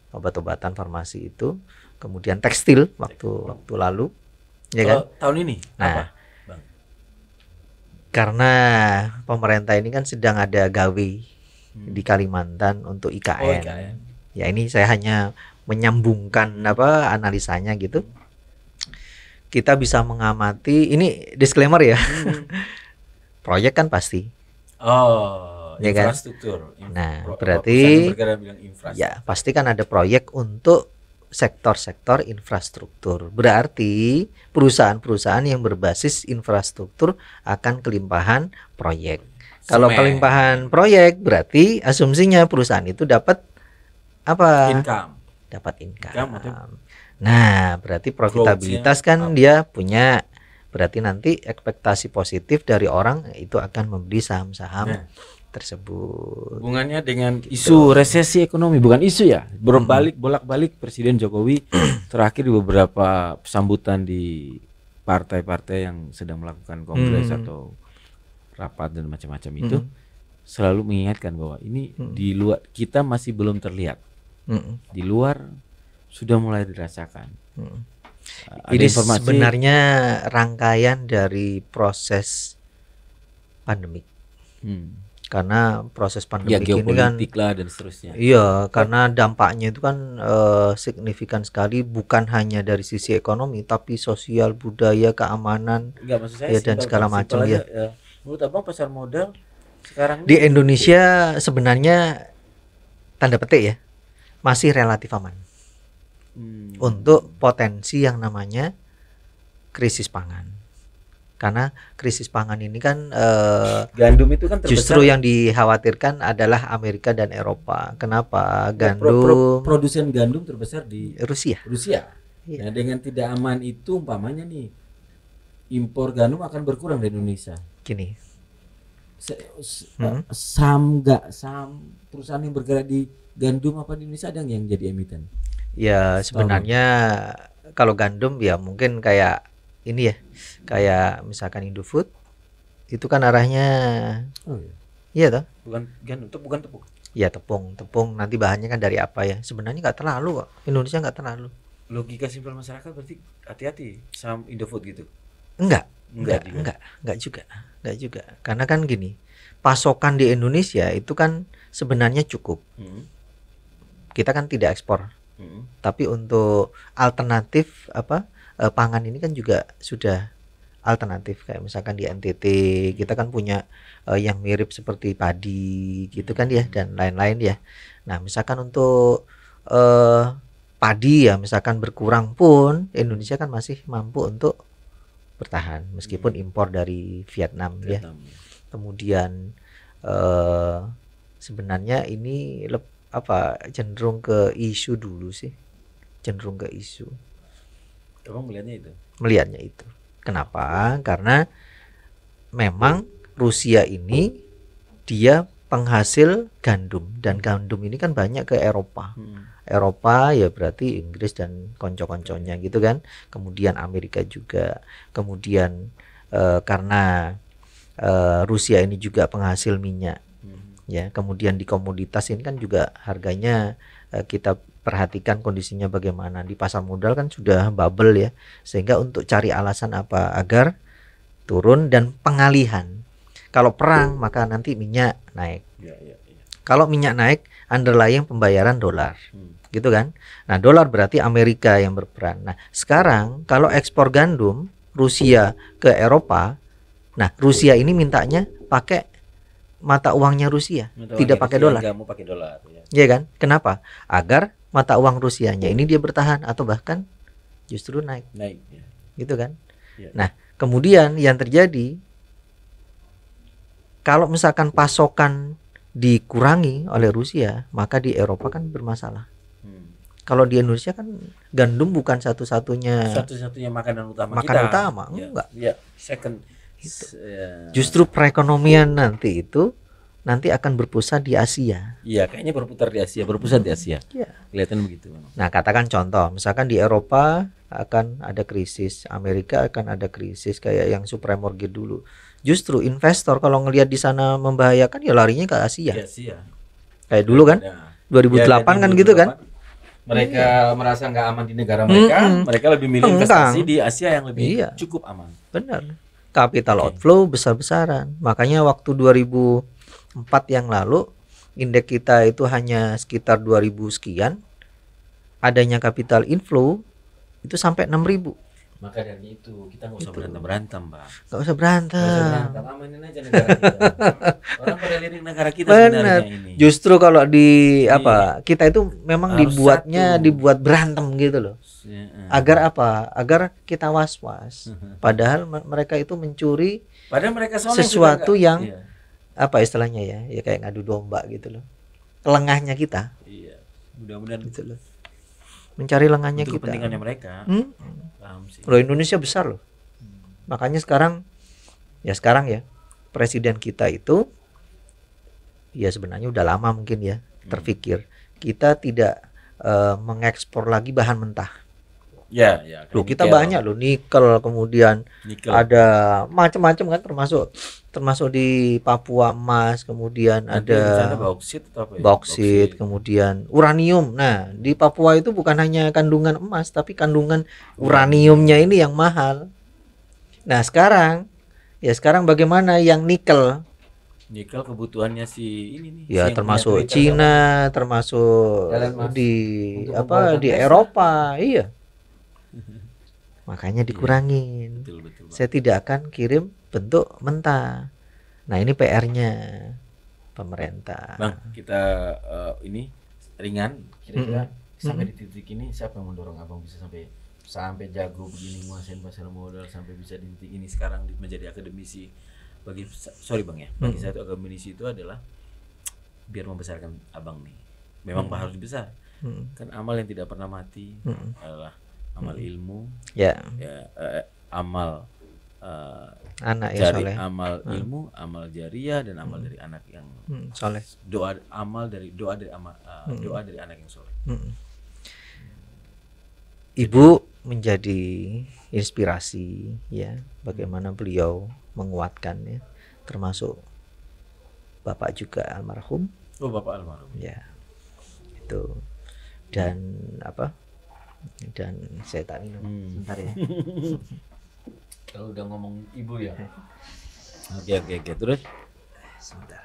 obat-obatan farmasi itu, kemudian tekstil waktu lalu, ya kan?
Tahun ini
nah,
apa, Bang?
Karena pemerintah ini kan sedang ada gawe di Kalimantan untuk IKN.
IKN.
Ya ini saya hanya menyambungkan analisanya gitu. Kita bisa mengamati, ini disclaimer ya. Proyek kan pasti. Ya
infrastruktur.
Nah, berarti ya pasti kan ada proyek untuk sektor-sektor infrastruktur. Berarti perusahaan-perusahaan yang berbasis infrastruktur akan kelimpahan proyek. Kalau kelimpahan proyek berarti asumsinya perusahaan itu dapat apa? Dapat income. Nah, berarti profitabilitas kan dia punya. Berarti nanti ekspektasi positif dari orang itu akan membeli saham-saham tersebut.
Hubungannya dengan isu resesi ekonomi, bukan isu ya, bolak-balik Presiden Jokowi terakhir di beberapa sambutan di partai-partai yang sedang melakukan kongres atau rapat dan macam-macam itu selalu mengingatkan bahwa ini di luar kita masih belum terlihat, di luar sudah mulai dirasakan.
Ini sebenarnya rangkaian dari proses pandemik. Karena proses pandemi ini kan
dan seterusnya.
Iya, karena dampaknya itu kan signifikan sekali, bukan hanya dari sisi ekonomi tapi sosial, budaya, keamanan.
Maksud saya
dan segala macam ya.
Menurut Abang pasar modal sekarang
di Indonesia sebenarnya tanda petik ya masih relatif aman. Untuk potensi yang namanya krisis pangan. Karena krisis pangan ini kan
gandum itu kan terbesar.
Justru yang dikhawatirkan adalah Amerika dan Eropa. Kenapa? Gandum
produsen gandum terbesar di
Rusia.
Nah, dengan tidak aman itu umpamanya nih impor gandum akan berkurang di Indonesia.
Gini,
Saham perusahaan yang bergerak di gandum apa di Indonesia ada yang jadi emiten?
ya
Setahun.
sebenarnya kalau gandum ya mungkin kayak ini ya, kayak misalkan Indofood itu kan arahnya,
Oh iya.
iya toh?
Bukan gandum, itu bukan tepung.
Ya tepung nanti bahannya kan dari apa ya? Sebenarnya nggak terlalu kok, Indonesia nggak terlalu.
Logika simpel masyarakat berarti hati-hati saham Indofood gitu.
Enggak,
Enggak juga.
enggak juga. Karena kan gini, pasokan di Indonesia itu kan sebenarnya cukup. Kita kan tidak ekspor. Tapi untuk alternatif pangan ini kan juga sudah alternatif, kayak misalkan di NTT kita kan punya yang mirip seperti padi gitu kan ya, dan lain-lain ya. Nah, misalkan untuk padi ya misalkan berkurang pun Indonesia kan masih mampu untuk bertahan meskipun impor dari Vietnam ya. Kemudian sebenarnya ini cenderung ke isu dulu sih, cenderung ke isu.
Kamu
Melihatnya itu. Kenapa? Karena memang Rusia ini dia penghasil gandum, dan gandum ini kan banyak ke Eropa. Eropa ya berarti Inggris dan konco-konconya gitu kan. Kemudian Amerika juga. Kemudian karena Rusia ini juga penghasil minyak. Ya, kemudian di komoditas ini kan juga harganya kita perhatikan kondisinya bagaimana di pasar modal kan sudah bubble ya, sehingga untuk cari alasan apa agar turun dan pengalihan. Kalau perang maka nanti minyak naik. Kalau minyak naik, underlying pembayaran dolar, gitu kan? Nah, dolar berarti Amerika yang berperan. Nah, sekarang kalau ekspor gandum Rusia ke Eropa, nah Rusia ini mintanya pakai mata uangnya Rusia, tidak pakai dolar.
Nggak mau pakai dolar, ya.
Iya kan? Kenapa? Agar mata uang Rusianya ini dia bertahan atau bahkan justru naik.
Ya.
Gitu kan?
Ya.
Nah, kemudian yang terjadi kalau misalkan pasokan dikurangi oleh Rusia, maka di Eropa kan bermasalah. Kalau di Indonesia kan gandum bukan satu-satunya
makanan utama
makanan
kita.
utama, enggak.
Ya, second.
Justru perekonomian nanti akan berpusat di Asia.
Iya, kayaknya berpusat di Asia.
Iya.
Kelihatan begitu.
Nah, katakan contoh, misalkan di Eropa akan ada krisis, Amerika akan ada krisis kayak yang subprime mortgage dulu. Justru investor kalau ngelihat di sana membahayakan ya larinya ke Asia. Kayak dulu kan, 2008 kan gitu kan.
Mereka merasa nggak aman di negara mereka, mereka lebih milih investasi di Asia yang lebih cukup aman.
Benar. Capital outflow besar-besaran. Makanya waktu 2004 yang lalu indeks kita itu hanya sekitar 2000 sekian. Adanya capital inflow itu sampai 6000.
Maka dari itu kita nggak usah berantem, Bang.
Nggak usah berantem.
Amanin aja negara kita. Orang pada lirik negara kita
sebenarnya ini. Justru kalau kita itu memang
harus
dibuat berantem gitu loh. Agar apa? Agar kita was-was. Padahal mereka itu mencuri sesuatu yang apa istilahnya ya? Ya kayak ngadu domba gitu loh. Lengahnya kita. Iya.
Mudah-mudahan
gitu loh. Mencari lengannya
untuk
kita.
Kepentingannya mereka.
Paham sih. Loh, Indonesia besar loh. Makanya sekarang ya presiden kita itu ya sebenarnya udah lama mungkin ya terpikir kita tidak mengekspor lagi bahan mentah.
Ya.
Loh, kita banyak loh, nikel, kemudian ada macam-macam kan, termasuk di Papua emas, kemudian ada bauksit, kemudian uranium. Nah, di Papua itu bukan hanya kandungan emas, tapi kandungan uraniumnya ini yang mahal. Nah, sekarang bagaimana yang nikel?
Nikel kebutuhannya si ini nih.
Ya, termasuk Cina, termasuk di Eropa, iya. Makanya dikurangin.
Betul,
saya tidak akan kirim bentuk mentah. Nah, ini PR-nya pemerintah.
Bang, kita ini ringan. Kira-kira sampai di titik ini siapa yang mendorong abang bisa sampai jago begini nguasain pasar modal, sampai bisa di titik ini sekarang menjadi akademisi? Bagi satu akademisi itu adalah biar membesarkan abang nih. Memang harus besar. Kan amal yang tidak pernah mati adalah amal ilmu, amal
Anak yang
cari
soleh.
amal ilmu, amal jariah, dan amal dari anak yang
Soleh.
doa dari anak yang soleh.
Ibu menjadi inspirasi ya, bagaimana beliau menguatkan ya, termasuk bapak juga almarhum.
Oh, bapak almarhum.
Ya, itu. Dan apa? Dan saya tak minum. Sebentar ya.
Kalau udah ngomong ibu ya. Oke. Terus?
Sebentar.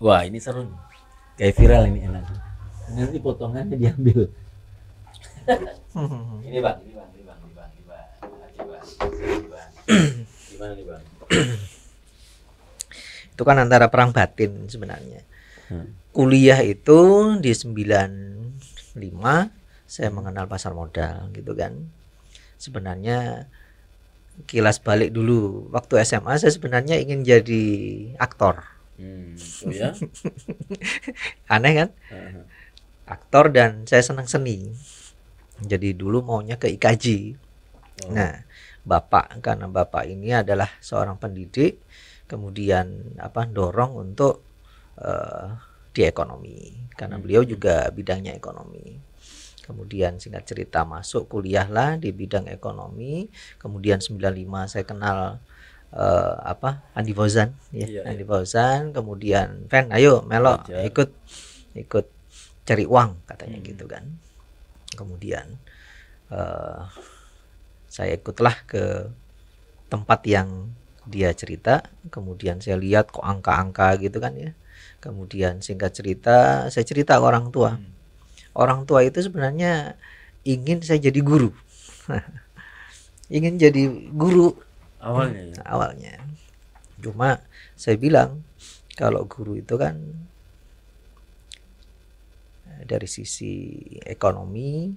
Wah, ini seru nih. Kayak viral ini, enak. Nanti potongannya diambil. Ini bang. Gimana nih bang?
Itu kan antara perang batin sebenarnya. Kuliah itu di 95 saya mengenal pasar modal gitu kan. Sebenarnya kilas balik dulu, waktu SMA saya sebenarnya ingin jadi aktor.
Oh ya?
Aneh kan? Aktor, dan saya senang seni. Jadi dulu maunya ke IKJ. Nah, karena bapak ini adalah seorang pendidik, kemudian dorong untuk di ekonomi, karena beliau juga bidangnya ekonomi. Kemudian singkat cerita masuk kuliahlah di bidang ekonomi. Kemudian 95 saya kenal Andi Fauzan ya. Andi Fauzan, kemudian ayo melok ikut cari uang katanya gitu kan. Kemudian saya ikutlah ke tempat yang dia cerita. Kemudian saya lihat kok angka-angka gitu kan ya. Kemudian singkat cerita saya cerita ke orang tua. Orang tua itu sebenarnya ingin saya jadi guru. Ingin jadi guru awalnya. Cuma saya bilang kalau guru itu kan dari sisi ekonomi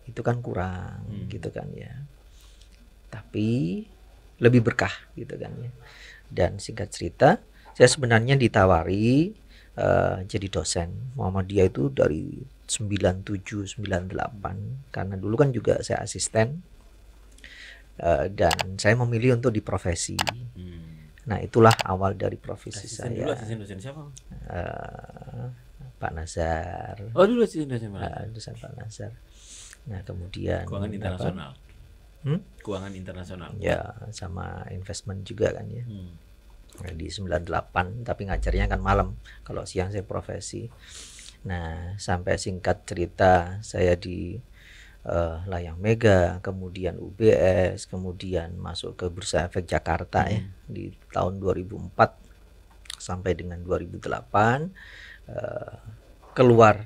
itu kan kurang gitu kan ya. Tapi lebih berkah gitu kan ya. Dan singkat cerita saya sebenarnya ditawari jadi dosen Muhammadiyah itu dari 97 98, karena dulu kan juga saya asisten, dan saya memilih untuk di profesi. Nah, itulah awal dari profesi
asisten
saya.
Dulu asisten dosen siapa?
Pak Nazar.
Oh, dulu asisten dosen
dosen Pak Nazar. Nah, kemudian
keuangan internasional. Keuangan internasional.
Ya, sama investment juga kan ya. Nah, di 98, tapi ngajarnya kan malam. Kalau siang saya profesi. Nah, sampai singkat cerita saya di Layang Mega, kemudian UBS, kemudian masuk ke Bursa Efek Jakarta ya di tahun 2004 sampai dengan 2008. Keluar,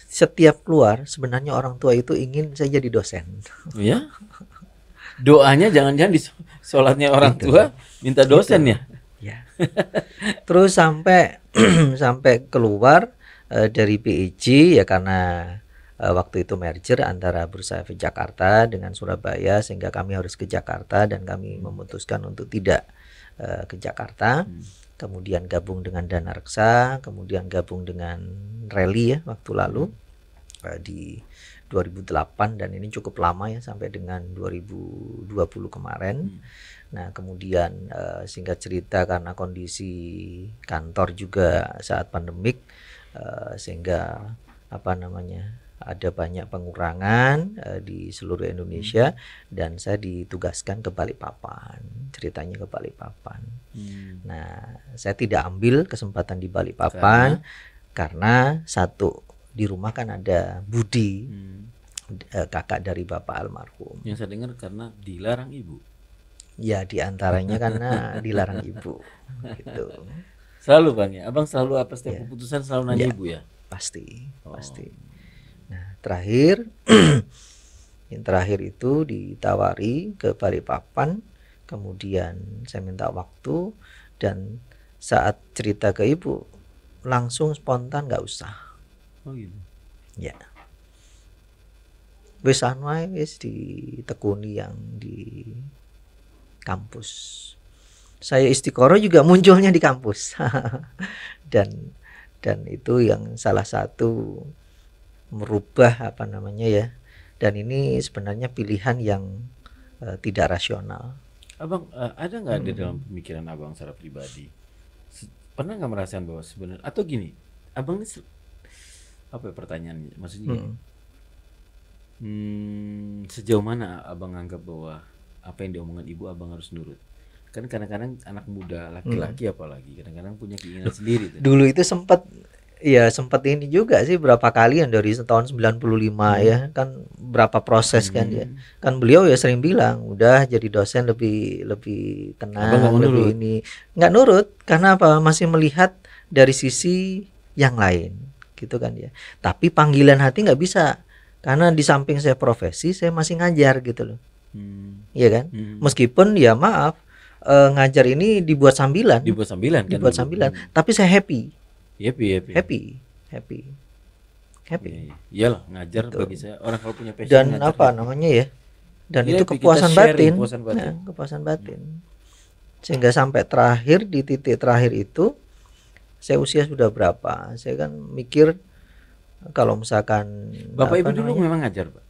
setiap keluar sebenarnya orang tua itu ingin saya jadi dosen.
Ya? Doanya jangan-jangan di sholatnya orang tua minta dosen ya?
Ya. Terus sampai keluar dari PIJ ya, karena waktu itu merger antara Bursa Efek Jakarta dengan Surabaya, sehingga kami harus ke Jakarta dan kami memutuskan untuk tidak ke Jakarta. Kemudian gabung dengan Dana Reksa, kemudian gabung dengan Rally ya waktu lalu di 2008, dan ini cukup lama ya sampai dengan 2020 kemarin. Nah, kemudian singkat cerita karena kondisi kantor juga saat pandemik, sehingga ada banyak pengurangan di seluruh Indonesia, dan saya ditugaskan ke Balikpapan. Ceritanya ke Balikpapan. Nah, saya tidak ambil kesempatan di Balikpapan karena satu, di rumah kan ada Budi, kakak dari bapak almarhum.
Yang saya dengar karena dilarang ibu.
Ya, diantaranya karena dilarang ibu gitu.
Selalu Bang ya, abang selalu apa setiap keputusan selalu nanya ibu ya?
Pasti. Nah, yang terakhir itu ditawari ke Balikpapan, kemudian saya minta waktu, dan saat cerita ke ibu langsung spontan nggak usah.
Oh gitu.
Ya. Wis ditekuni yang di kampus. Saya istiqoroh juga munculnya di kampus. dan itu yang salah satu merubah dan ini sebenarnya pilihan yang tidak rasional.
Abang ada nggak di dalam pemikiran abang secara pribadi pernah nggak merasakan bahwa sebenarnya atau gini, abang ini apa ya pertanyaannya? Maksudnya gini, sejauh mana abang anggap bahwa apa yang diomongkan ibu abang harus nurut? Kan kadang-kadang anak muda laki-laki apalagi kadang-kadang punya keinginan sendiri tuh.
Dulu itu sempat ini juga sih berapa kali yang dari tahun 95 ya kan berapa proses kan ya. Kan beliau ya sering bilang udah jadi dosen lebih tenang, lebih ini. Nggak nurut karena apa? Masih melihat dari sisi yang lain gitu kan ya. Tapi panggilan hati nggak bisa karena di samping saya profesi saya masih ngajar gitu loh. Iya kan? Meskipun ya maaf ngajar ini dibuat sambilan kan, tapi saya happy.
Iyalah ngajar gitu. Bagi saya orang kalau punya passion
dan apa namanya ya, dan itu kepuasan batin, kepuasan batin. Sehingga sampai terakhir di titik terakhir itu saya usia sudah berapa, saya kan mikir kalau misalkan
bapak ibu dulu memang ngajar Pak?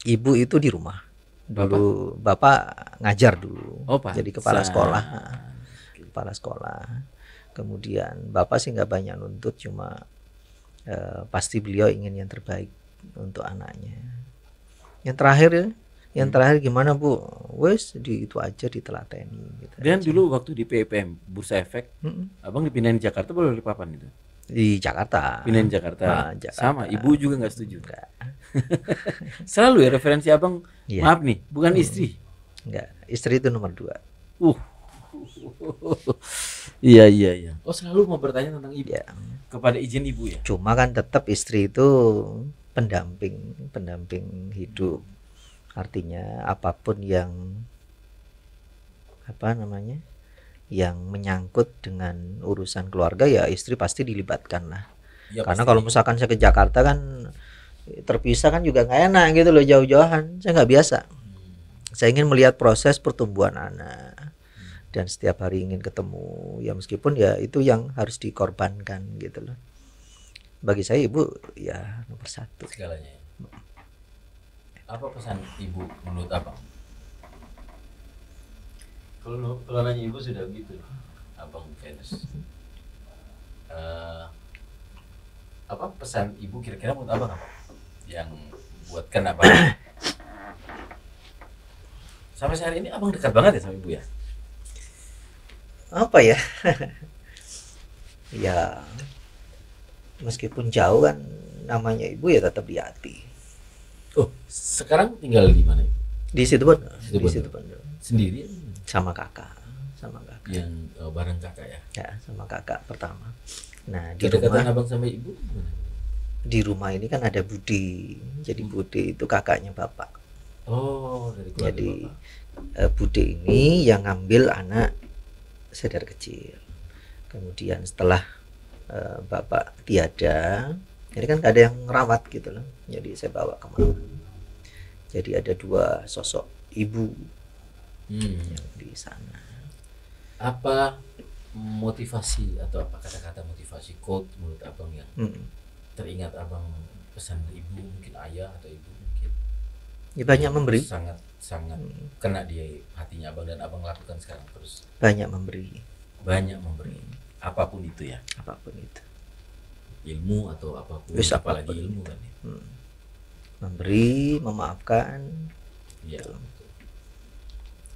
Ibu itu di rumah dulu, bapak ngajar dulu, jadi kepala sekolah. Kemudian bapak sih nggak banyak nuntut, cuma pasti beliau ingin yang terbaik untuk anaknya. Yang terakhir gimana Bu? Wes itu aja ditelateni. Gitu
dan
aja.
Dulu waktu di PPM Bursa Efek, abang dipindahin di Jakarta boleh Balikpapan itu?
Di Jakarta.
Pindahin Jakarta. Sama, ibu juga nggak setuju. Selalu ya referensi abang. Maaf nih, bukan istri.
Enggak, istri itu nomor 2.
Iya. Oh selalu mau bertanya tentang ibu
ya.
Kepada izin ibu ya.
Cuma kan tetap istri itu pendamping hidup. Artinya apapun yang yang menyangkut dengan urusan keluarga ya istri pasti dilibatkan lah. Ya, karena kalau misalkan saya ke Jakarta kan terpisah kan juga nggak enak gitu loh, jauh-jauhan. Saya nggak biasa. Saya ingin melihat proses pertumbuhan anak. Dan setiap hari ingin ketemu ya, meskipun ya itu yang harus dikorbankan gitu loh. Bagi saya ibu ya nomor 1
segalanya. Apa pesan ibu menurut abang? Kalau nanya ibu sudah gitu abang Venus. Apa pesan ibu kira-kira menurut abang apa yang buatkan abang sampai hari ini abang dekat banget ya sama ibu ya?
Apa ya? Ya meskipun jauh kan namanya ibu ya tetap di hati.
Oh, sekarang tinggal di mana?
Di Situbondo.
Sendiri?
Sama kakak.
Yang bareng kakak ya?
Ya, sama kakak pertama. Nah, di
kedekatan
rumah
abang sama ibu?
Di rumah ini kan ada Budi. Jadi Budi itu kakaknya bapak.
Oh, dari keluarga
jadi
bapak.
Budi ini yang ngambil anak saya dari kecil. Kemudian setelah bapak tiada, ini kan gak ada yang ngerawat gitu loh. Jadi saya bawa ke mama. Jadi ada 2 sosok ibu yang di sana.
Apa motivasi atau apa kata-kata motivasi quote menurut abang yang teringat abang pesan ibu, mungkin ayah atau ibu mungkin?
Ya, banyak memberi.
Sangat kena di hatinya abang dan abang lakukan sekarang terus.
Banyak memberi.
Apapun itu ya.
Apapun itu.
Ilmu atau apapun. Apalagi ilmu kan ya.
Memberi, memaafkan.
Iya.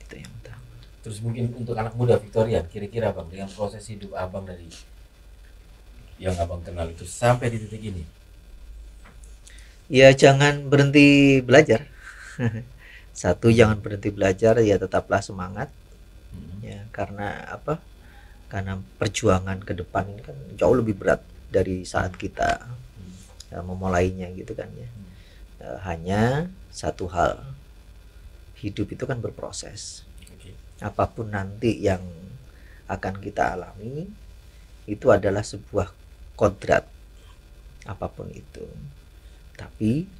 Itu yang utama.
Terus mungkin untuk anak muda Victorian, kira-kira abang dengan proses hidup abang dari yang abang kenal itu sampai di titik ini,
ya jangan berhenti belajar. Satu, jangan berhenti belajar, ya tetaplah semangat. Ya, karena apa? Karena perjuangan ke depan ini kan jauh lebih berat dari saat kita memulainya gitu kan ya. Hanya satu hal, hidup itu kan berproses. Apapun nanti yang akan kita alami itu adalah sebuah kodrat, apapun itu. Tapi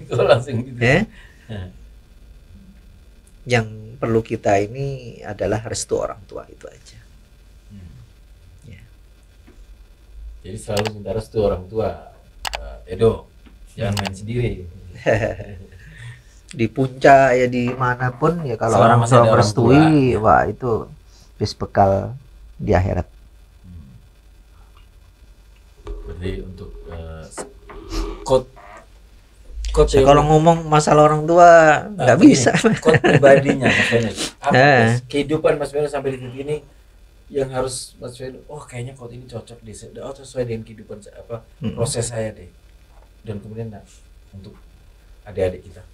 kalau langsung gitu.
Yang perlu kita ini adalah restu orang tua, itu aja. Ya.
Jadi selalu minta restu orang tua. Edo, jangan main sendiri.
Di puncak ya dimanapun ya kalau
Selama
orang
masih
tua
ada orang
merestui,
tua.
wah itu bis bekal di akhirat.
Berarti untuk quote
Ya, kalau ngomong masalah orang tua nggak bisa.
Quote pribadinya Mas Venus. Apa
Eh.
kehidupan Mas Venus sampai di titik ini yang harus Mas Venus, oh kayaknya quote ini cocok deh, sesuai dengan kehidupan proses saya deh. Dan kemudian untuk adik-adik kita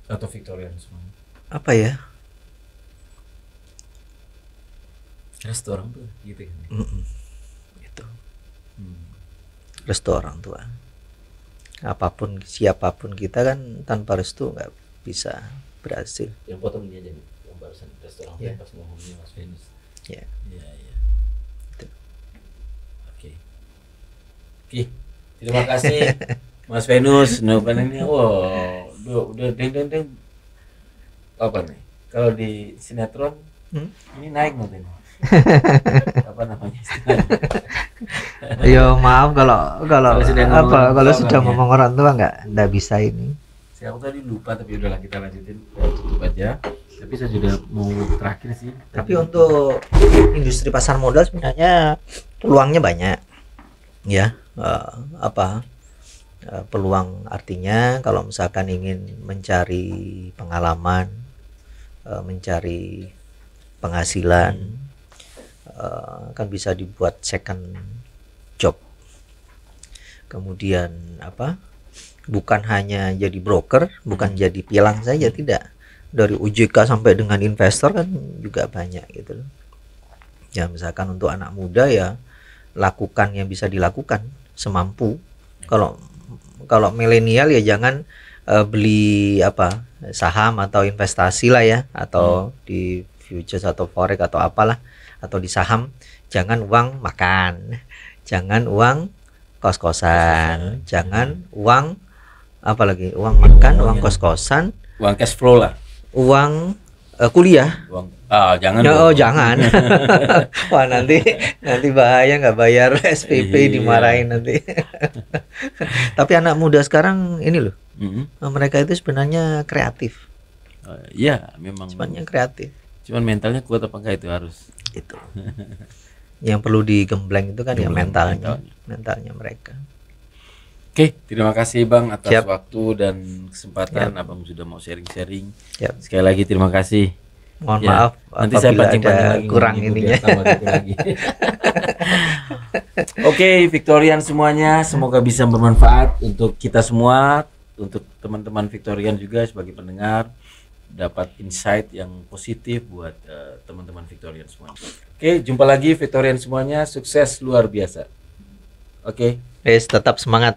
atau Victorian semua.
Apa ya?
Restu orang tuh gitu kan.
Itu. Restu orang tua. Apapun siapapun kita kan tanpa restu nggak bisa berhasil.
Yang potong ini aja nih, yang barusan restu orang tua
Yeah.
pas ngomongnya Mas Venus.
Ya.
Iya, iya.
Itu.
Oke. Terima kasih Mas Venus. Ini udah deng. Apa nih? Kalau di sinetron ini naik nanti. Apa namanya istilahnya?
Yo maaf kalau
Kalau
sudah ngomong orang tua nggak bisa ini.
Aku tadi lupa tapi udahlah kita lanjutin, tutup aja. Tapi saya sudah mau terakhir sih.
Tapi untuk industri pasar modal sebenarnya peluangnya banyak. Ya, peluang artinya kalau misalkan ingin mencari pengalaman, mencari penghasilan, kan bisa dibuat second job. Kemudian bukan hanya jadi broker, bukan jadi pilang saja, tidak. Dari OJK sampai dengan investor kan juga banyak gitu. Ya misalkan untuk anak muda ya lakukan yang bisa dilakukan semampu. Kalau milenial ya jangan beli saham atau investasi lah ya, atau di futures atau forex atau apalah, atau di saham. Jangan uang makan, jangan uang kos-kosan, jangan uang apalagi uang makan, uang kos-kosan,
uang cash flow lah,
uang kuliah.
Jangan.
Jangan. Wah nanti bahaya nggak bayar SPP, dimarahin nanti. Tapi anak muda sekarang ini loh, mereka itu sebenarnya kreatif.
Iya, memang.
Sebenarnya kreatif.
Cuman mentalnya kuat apa enggak itu harus.
Itu. Yang perlu digembleng itu kan ya mentalnya mereka.
Oke, terima kasih Bang atas
Siap.
waktu dan kesempatan. Abang sudah mau sharing-sharing.
Siap.
Sekali lagi terima kasih.
Mohon maaf
nanti saya pancing-pancing lagi
kurang ininya.
lagi. Oke, Victorian semuanya, semoga bisa bermanfaat untuk kita semua, untuk teman-teman Victorian juga sebagai pendengar, dapat insight yang positif buat teman-teman Victorian semua. Oke, jumpa lagi Victorian semuanya, sukses luar biasa. Oke.
Tetap semangat.